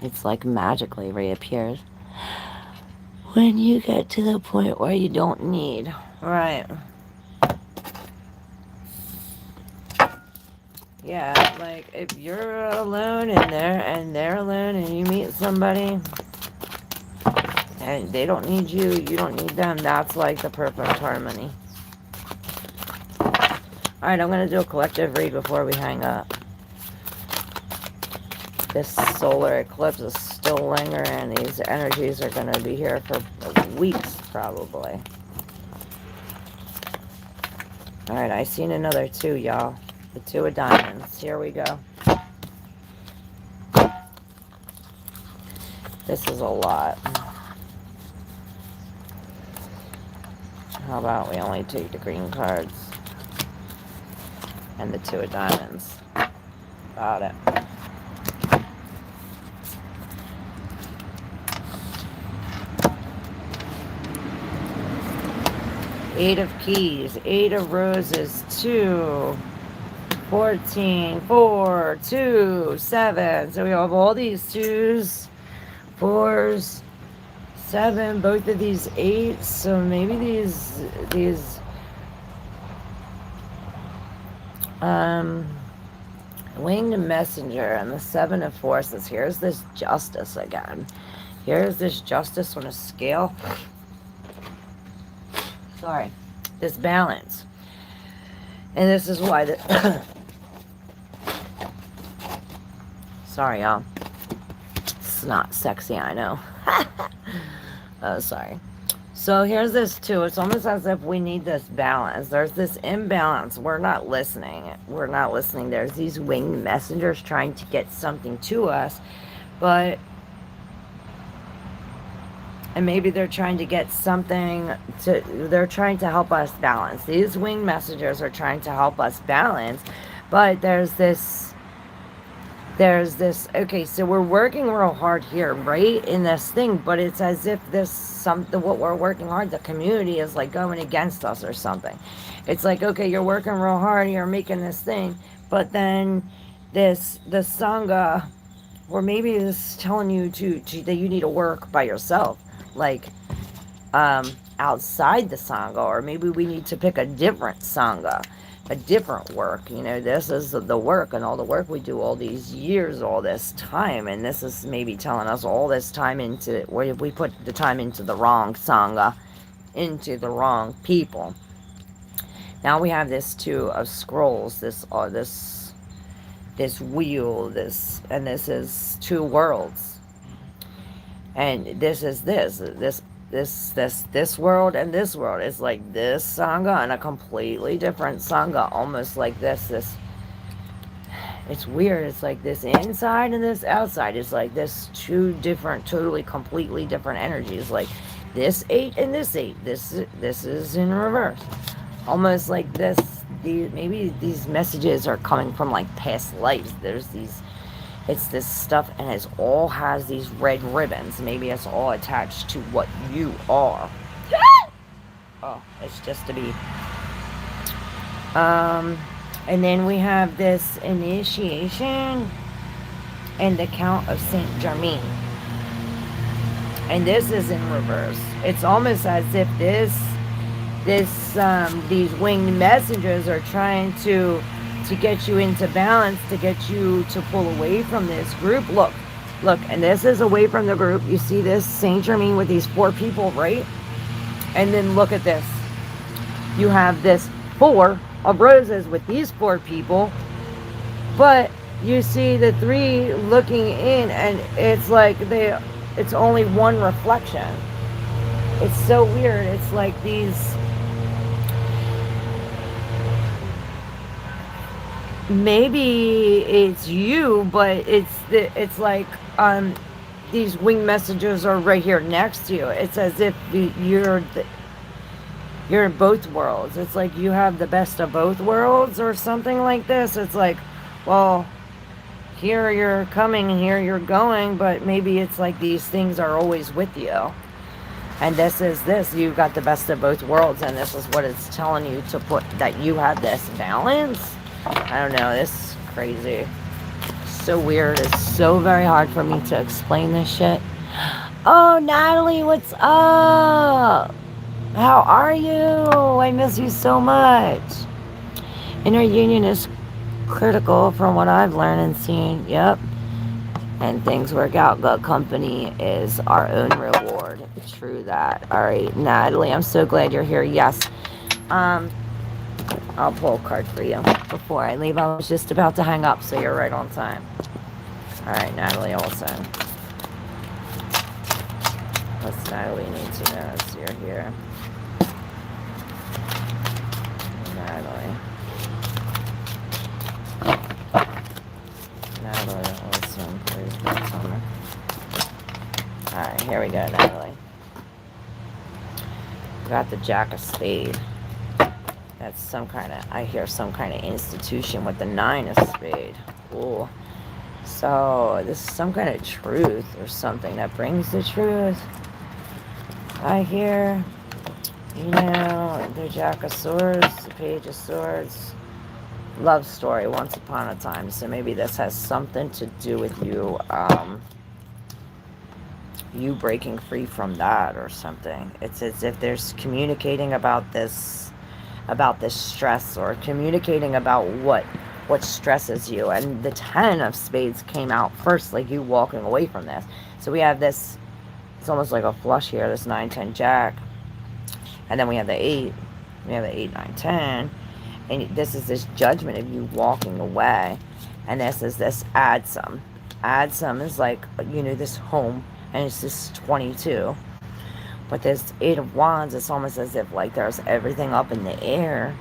Speaker 1: It's like magically reappears when you get to the point where you don't need. Right. Yeah, like if you're alone and they're alone and you meet somebody and they don't need you, you don't need them, that's like the perfect harmony. Alright, I'm going to do a collective read before we hang up. This solar eclipse is still lingering. These energies are going to be here for weeks, probably. Alright, I seen another two, y'all. The two of diamonds. Here we go. This is a lot. How about we only take the green cards? And the two of diamonds. Got it. Eight of keys. Eight of roses. 2. 14. 4. 2. 7. So we have all these 2s. 4s. 7. Both of these 8s. So maybe these winged messenger and the 7 of forces. Here's this justice again. Here's this justice on a scale. Sorry. This balance. And this is why the sorry, y'all. It's not sexy, I know. Oh, sorry. So here's this too. It's almost as if we need this balance. There's this imbalance. We're not listening. We're not listening. There's these winged messengers trying to get something to us, but and maybe they're trying to get something to, they're trying to help us balance. These winged messengers are trying to help us balance, but there's this, okay, so we're working real hard here, right, in this thing, but it's as if what we're working hard, the community is like going against us or something. It's like, okay, you're working real hard, you're making this thing, but then the Sangha, or maybe it's telling you that you need to work by yourself, like, outside the Sangha, or maybe we need to pick a different Sangha, a different work. You know, this is the work, and all the work we do all these years, all this time, and this is maybe telling us all this time into, where we put the time into the wrong Sangha, into the wrong people. Now we have this 2 of scrolls, this wheel, and this is 2 worlds, and this is this world and this world. It's like this Sangha and a completely different Sangha, almost like this, it's weird. It's like this inside and this outside. It's like this 2 different, totally, completely different energies, like this 8 and this 8. This is in reverse, almost like this. Maybe these messages are coming from like past lives. It's this stuff, and it all has these red ribbons. Maybe it's all attached to what you are. Oh, it's just to be. Um, and then we have this initiation and the Count of Saint Germain. And this is in reverse. It's almost as if these winged messengers are trying to get you into balance, to get you to pull away from this group. Look, and this is away from the group. You see this Saint Germain with these 4 people, right? And then look at this. You have this 4 of roses with these 4 people, but you see the 3 looking in, and it's like it's only one reflection. It's so weird. It's like these, maybe it's you, but it's like these winged messengers are right here next to you. It's as if you're in both worlds. It's like you have the best of both worlds or something like this. It's like, well, here you're coming, here you're going, but maybe it's like these things are always with you. And this is this. You got the best of both worlds, and this is what it's telling you to put, that you have this balance. I don't know. This is crazy. So weird. It's so very hard for me to explain this shit. Oh, Natalie, what's up? How are you? I miss you so much. Inner union is critical from what I've learned and seen. Yep. And things work out. Good company is our own reward. True that. All right, Natalie, I'm so glad you're here. Yes. I'll pull a card for you before I leave. I was just about to hang up, so you're right on time. All right, Natalie Olson. What's Natalie need to know as you're here? Natalie Olson, please tell me. All right, here we go, Natalie. Got the Jack of Spade. That's some kind of, I hear some kind of institution with the 9 of Spade. Cool. So this is some kind of truth or something that brings the truth. I hear, you know, the Jack of Swords, the Page of Swords. Love story, once upon a time. So maybe this has something to do with you, you breaking free from that or something. It's as if there's communicating about this stress, or communicating about what stresses you. And the 10 of Spades came out first, like you walking away from this. So we have this, it's almost like a flush here, this 9, 10, Jack. And then we have the 8. We have the 8, 9, 10. And this is this judgment of you walking away. And this is this add some. Add some is like, you know, this home. And it's just 22. But this 8 of Wands, it's almost as if like there's everything up in the air.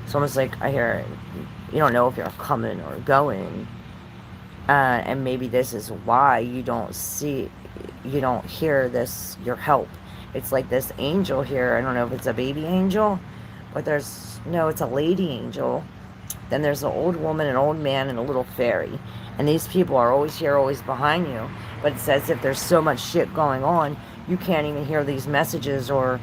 Speaker 1: It's almost like I hear, you don't know if you're coming or going. And maybe this is why you don't hear this, your help. It's like this angel here. I don't know if it's a baby angel, but it's a lady angel. Then there's an old woman, an old man, and a little fairy. And these people are always here, always behind you. But it's as if there's so much shit going on, you can't even hear these messages, or,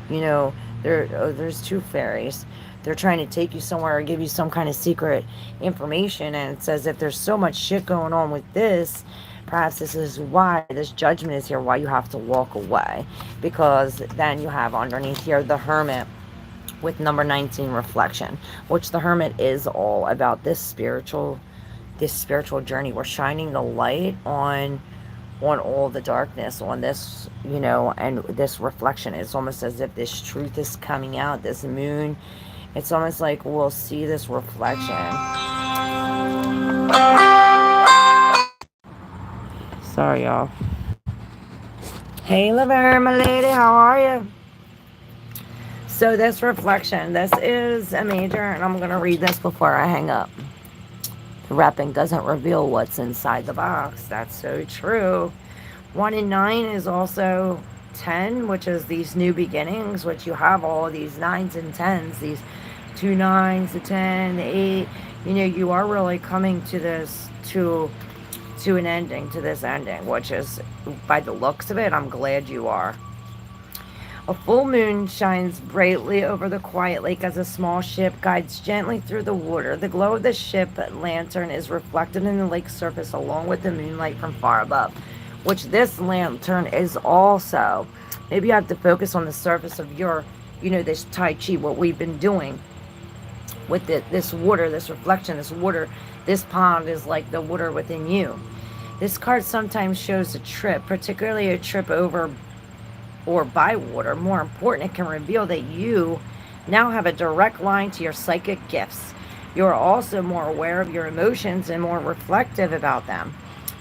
Speaker 1: you know, there's 2 fairies. They're trying to take you somewhere or give you some kind of secret information. And it's as if there's so much shit going on with this. Perhaps this is why this judgment is here, why you have to walk away. Because then you have underneath here the Hermit with number 19, reflection, which the Hermit is all about this spiritual journey. We're shining the light on all the darkness, on this, you know, and this reflection. It's almost as if this truth is coming out, this moon. It's almost like we'll see this reflection. Sorry, y'all. Hey, Laverne, my lady, how are you? So this reflection, this is a major, and I'm going to read this before I hang up. The wrapping doesn't reveal what's inside the box. That's so true. 1 and 9 is also 10, which is these new beginnings, which you have all these 9s and 10s, these 2 9s, the 10, the 8. You know, you are really coming to this, to an ending, to this ending, which is, by the looks of it, I'm glad you are. A full moon shines brightly over the quiet lake as a small ship guides gently through the water. The glow of the ship lantern is reflected in the lake's surface along with the moonlight from far above, which this lantern is also. Maybe you have to focus on the surface of your, this Tai Chi, what we've been doing with this water, this reflection, this water. This pond is like the water within you. This card sometimes shows a trip, particularly a trip over or by water. More important, it can reveal that you now have a direct line to your psychic gifts. You are also more aware of your emotions and more reflective about them.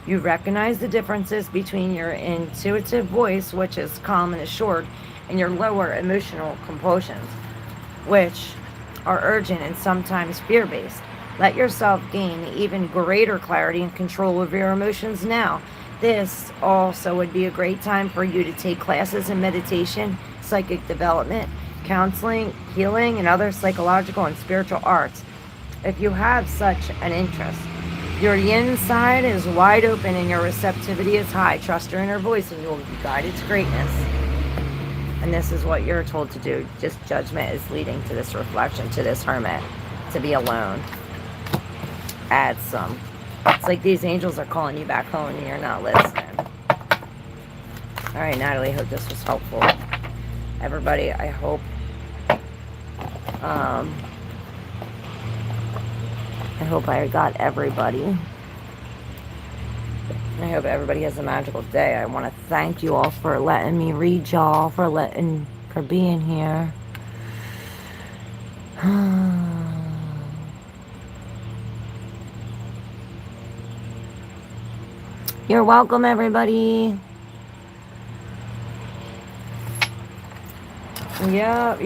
Speaker 1: You recognize the differences between your intuitive voice, which is calm and assured, and your lower emotional compulsions, which are urgent and sometimes fear-based. Let yourself gain even greater clarity and control over your emotions now. This also would be a great time for you to take classes in meditation, psychic development, counseling, healing, and other psychological and spiritual arts if you have such an interest. Your yin side is wide open and your receptivity is high. Trust your inner voice and you will be guided to greatness. And this is what you're told to do. Just judgment is leading to this reflection, to this hermit, to be alone. Add some. It's like these angels are calling you back home and you're not listening. All right, Natalie, I hope this was helpful. Everybody, I hope I got everybody. I hope everybody has a magical day. I want to thank you all for letting me read y'all, for being here. You're welcome, everybody. Yep.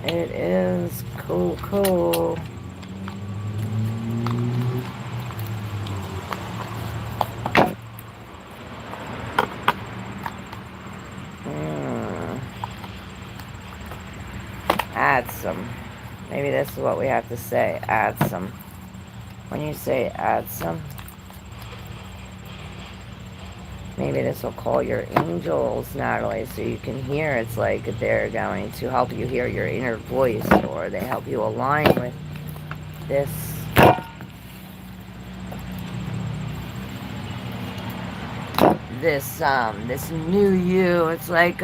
Speaker 1: It is cool. Add some. Maybe this is what we have to say. Add some. When you say add some, maybe this will call your angels, Natalie, so you can hear. It's like they're going to help you hear your inner voice, or they help you align with this. This new you. It's like,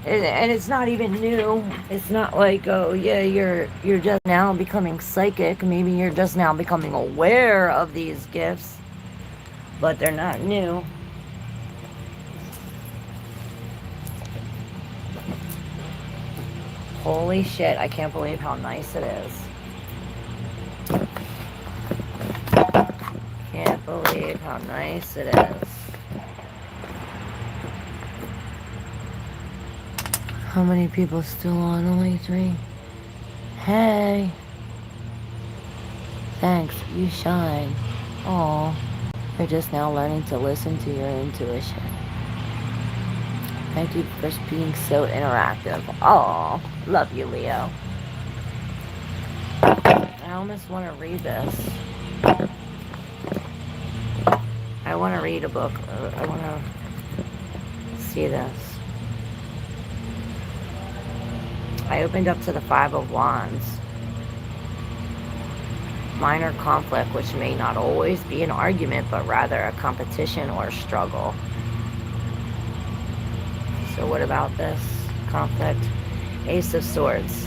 Speaker 1: and it's not even new. It's not like, oh yeah, you're just now becoming psychic. Maybe you're just now becoming aware of these gifts, but they're not new. Holy shit, I can't believe how nice it is. Can't believe how nice it is. How many people still on? Only 3. Hey. Thanks, you shine. Aw. You're just now learning to listen to your intuition. Thank you for being so interactive. Aw. Love you, Leo. I almost want to read this. I want to read a book. I want to see this. I opened up to the 5 of Wands. Minor conflict, which may not always be an argument, but rather a competition or a struggle. So what about this conflict? Ace of Swords.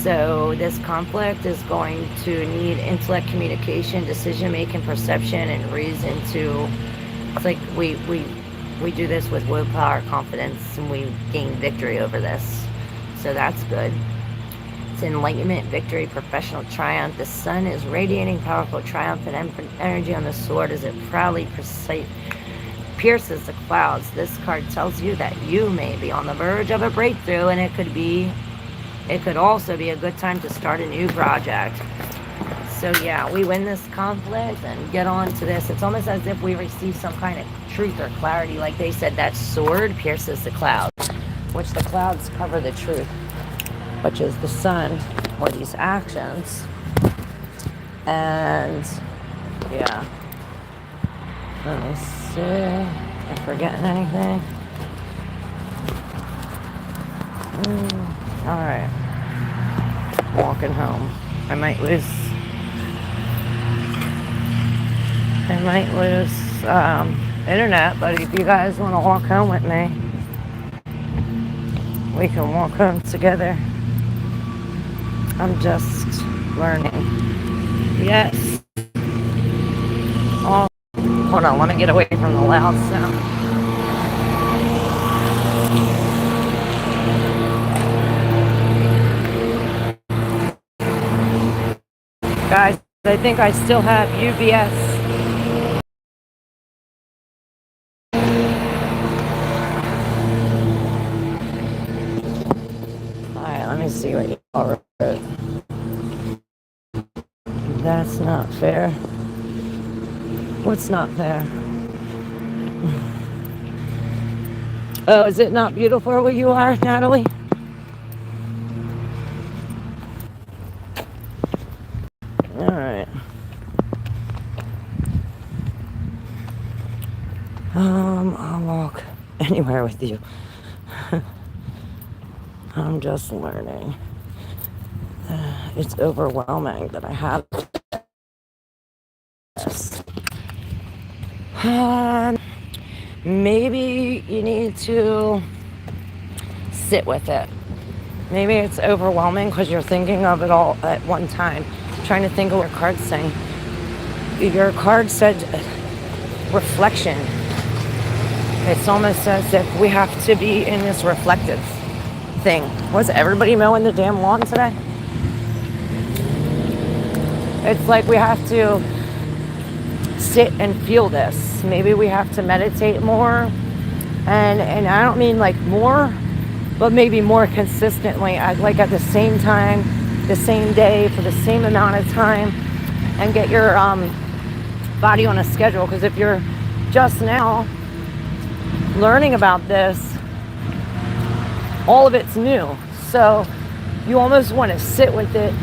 Speaker 1: So this conflict is going to need intellect, communication, decision-making, perception, and reason to... It's like we do this with willpower, confidence, and we gain victory over this. So that's good. It's enlightenment, victory, professional triumph. The sun is radiating powerful triumph and energy on the sword as it proudly pierces the clouds. This card tells you that you may be on the verge of a breakthrough, and it could also be a good time to start a new project. So yeah, we win this conflict and get on to this. It's almost as if we receive some kind of truth or clarity. Like they said, that sword pierces the clouds, which the clouds cover the truth, which is the sun or these actions. And yeah, let me see. see if I'm forgetting anything. Alright. Walking home. I might lose internet, but if you guys want to walk home with me, we can walk home together. I'm just learning. Yes. Oh, hold on, let me get away from the loud sound. Guys, I think I still have UBS. Alright, let me see what you all wrote. That's not fair. What's not fair? Oh, is it not beautiful where you are, Natalie? Alright. I'll walk anywhere with you. I'm just learning. It's overwhelming that I have this. Maybe you need to sit with it. Maybe it's overwhelming because you're thinking of it all at one time, trying to think of what your card's saying. Your card said reflection. It's almost as if we have to be in this reflective thing. Was everybody mowing the damn lawn today? It's like we have to sit and feel this. Maybe we have to meditate more. And I don't mean like more, but maybe more consistently, like at the same time, the same day, for the same amount of time, and get your body on a schedule. Because if you're just now learning about this, all of it's new. So you almost want to sit with it,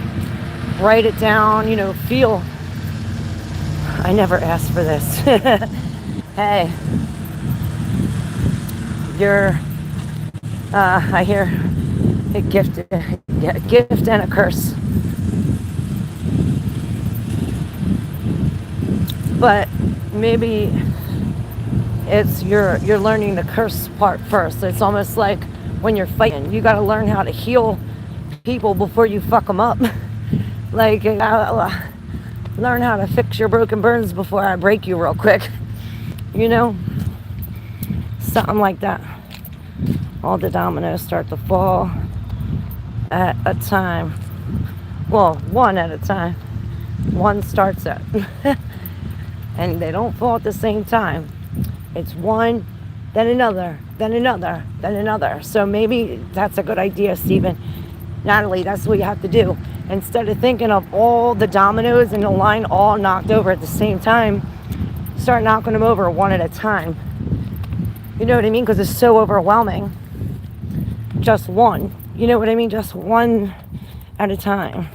Speaker 1: write it down, feel. I never asked for this. Hey, you're, I hear a gift and a curse. But maybe it's you're learning the curse part first. It's almost like when you're fighting, you got to learn how to heal people before you fuck them up. Like, learn how to fix your broken bones before I break you real quick. Something like that. All the dominoes start to fall at a time. Well, one at a time. One starts at. And they don't fall at the same time. It's one, then another, then another, then another. So maybe that's a good idea, Stephen. Natalie, that's what you have to do. Instead of thinking of all the dominoes in the line all knocked over at the same time, start knocking them over one at a time. You know what I mean? Because it's so overwhelming. Just one. You know what I mean? Just one at a time.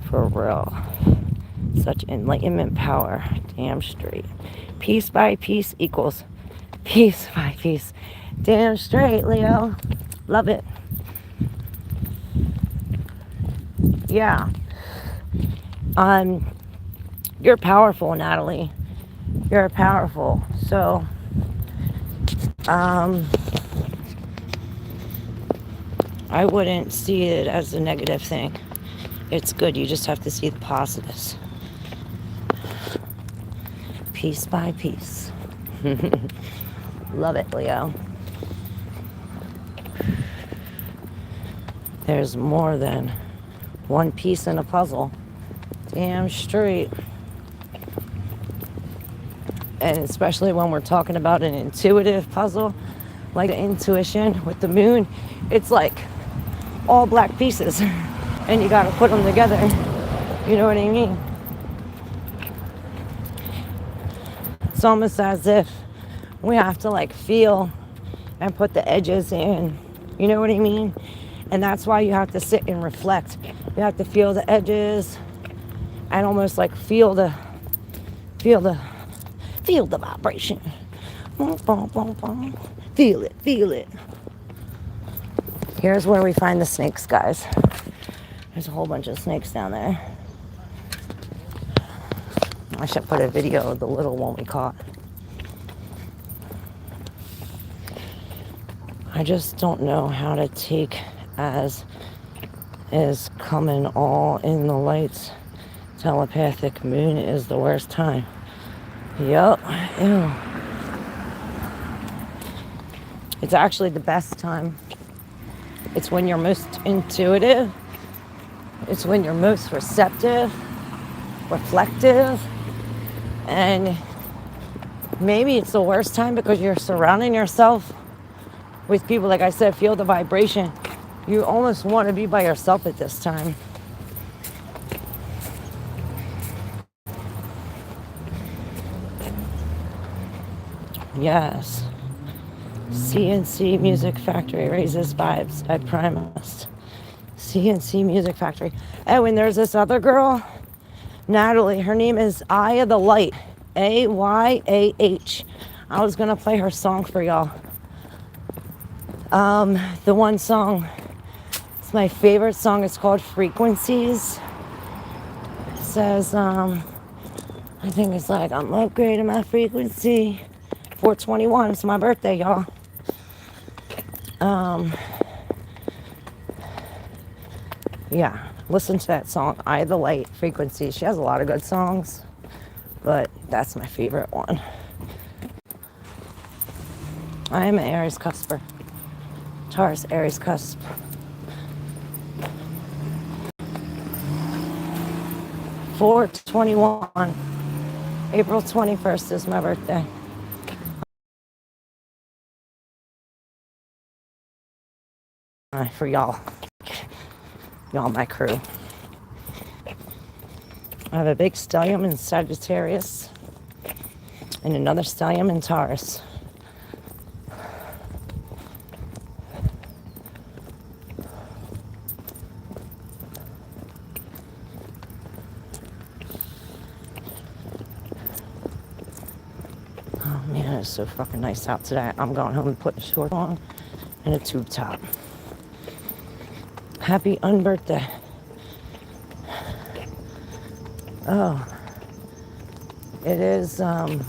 Speaker 1: For real. Such enlightenment power. Damn straight. Piece by piece equals piece by piece. Damn straight, Leo. Love it. Yeah. You're powerful, Natalie. You're powerful. So, I wouldn't see it as a negative thing. It's good. You just have to see the positives. Piece by piece. Love it, Leo. There's more than one piece in a puzzle. Damn straight. And especially when we're talking about an intuitive puzzle, like intuition with the moon, it's like all black pieces. And you gotta put them together. You know what I mean? It's almost as if we have to like feel and put the edges in. You know what I mean? And that's why you have to sit and reflect. You have to feel the edges and almost like feel the Feel the vibration. Boom, boom, boom, boom. Feel it, feel it. Here's where we find the snakes, guys. There's a whole bunch of snakes down there. I should put a video of the little one we caught. I just don't know how to take as is coming all in the lights. Telepathic moon is the worst time. Yup. Ew. It's actually the best time. It's when you're most intuitive. It's when you're most receptive, reflective, and maybe it's the worst time because you're surrounding yourself with people, like I said, feel the vibration. You almost want to be by yourself at this time. Yes. CNC Music Factory raises vibes, I promised. CNC Music Factory. Oh, and there's this other girl, Natalie. Her name is Eye of the Light. Ayah. I was going to play her song for y'all. The one song, it's my favorite song. It's called Frequencies. It says, I think it's like, I'm upgrading my frequency. 421, it's my birthday, y'all. Yeah, listen to that song, Eye of the Light, Frequency. She has a lot of good songs, but that's my favorite one. I am an Aries cusper. Taurus, Aries cusp. (4/21). April 21st is my birthday. For y'all, my crew. I have a big stellium in Sagittarius and another stellium in Taurus. Oh man, it's so fucking nice out today. I'm going home and putting a short on and a tube top. Happy unbirthday. Oh, it is, no.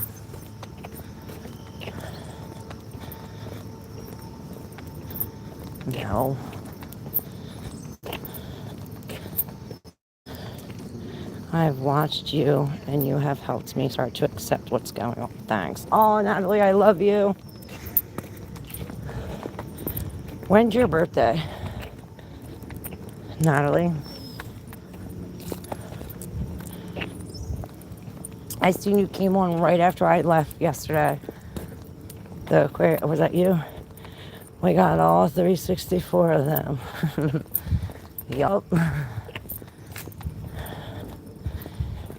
Speaker 1: I've watched you and you have helped me start to accept what's going on. Thanks. Oh, Natalie, I love you. When's your birthday, Natalie? I seen you came on right after I left yesterday. The Aquarius, was that you? We got all 364 of them. Yup.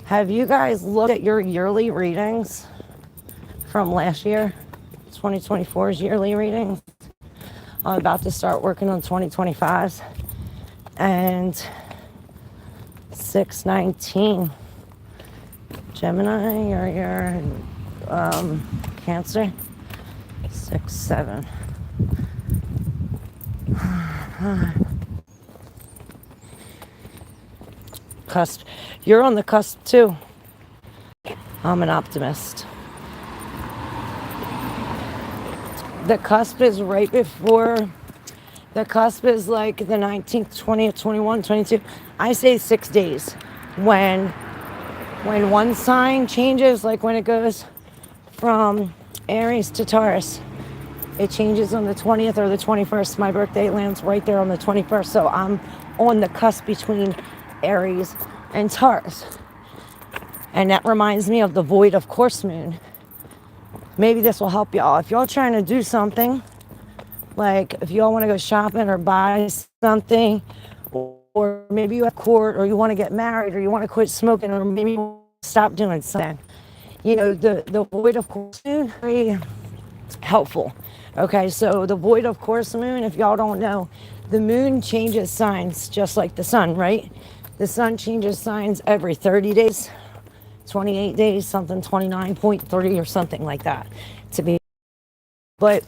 Speaker 1: Have you guys looked at your yearly readings from last year? 2024's yearly readings? I'm about to start working on 2025's. And 6/19. Gemini, you're Cancer. 6/7. Cusp. You're on the cusp too. I'm an optimist. The cusp is right before. The cusp is like the 19th, 20th, 21, 22. I say 6 days. When one sign changes, like when it goes from Aries to Taurus, it changes on the 20th or the 21st. My birthday lands right there on the 21st. So I'm on the cusp between Aries and Taurus. And that reminds me of the void of course moon. Maybe this will help y'all. If y'all trying to do something, like if y'all want to go shopping or buy something, or maybe you have court, or you want to get married, or you want to quit smoking, or maybe you stop doing something. You know, the void of course moon, very helpful. Okay, so the void of course moon, if y'all don't know, the moon changes signs just like the sun, right? The sun changes signs every 30 days 28 days, something 29.3 or something like that to be. But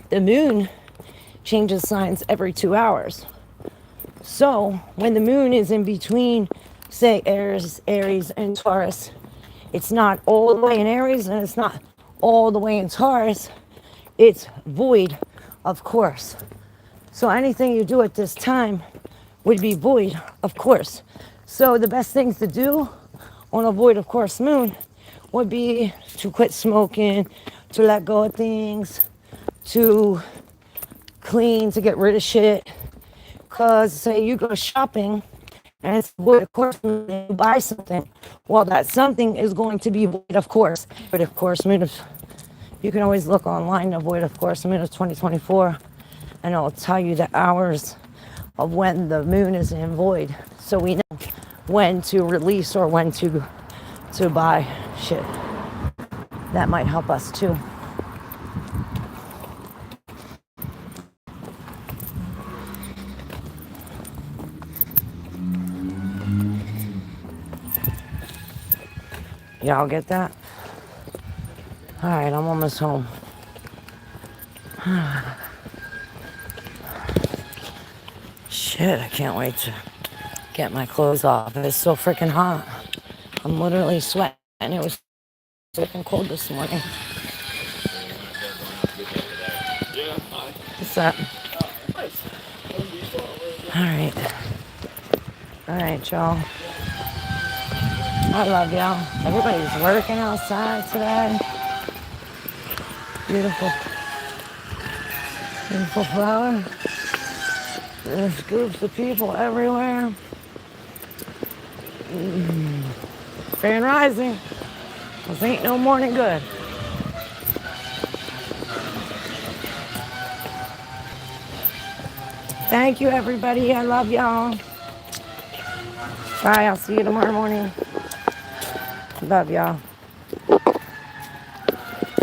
Speaker 1: the moon changes signs every 2 hours. So when the moon is in between, say, Aries and Taurus, it's not all the way in Aries and it's not all the way in Taurus. It's void, of course. So anything you do at this time would be void, of course. So the best things to do on a void, of course, moon would be to quit smoking, to let go of things, to clean, to get rid of shit. Because say you go shopping and it's void, of course, moon, and you buy something. Well, that something is going to be void, of course. But of course, moon, you can always look online, the void, of course, moon of 2024, and it'll tell you the hours of when the moon is in void. So we know when to release or when to buy shit. That might help us too. Y'all get that? All right, I'm almost home. Shit, I can't wait to get my clothes off. It's so freaking hot. I'm literally sweating. It was freaking cold this morning. What's that? All right, y'all. I love y'all. Everybody's working outside today. Beautiful. Beautiful flower. There's groups of people everywhere. Grand rising. This ain't no morning good. Thank you, everybody. I love y'all. Bye. I'll see you tomorrow morning. Love y'all.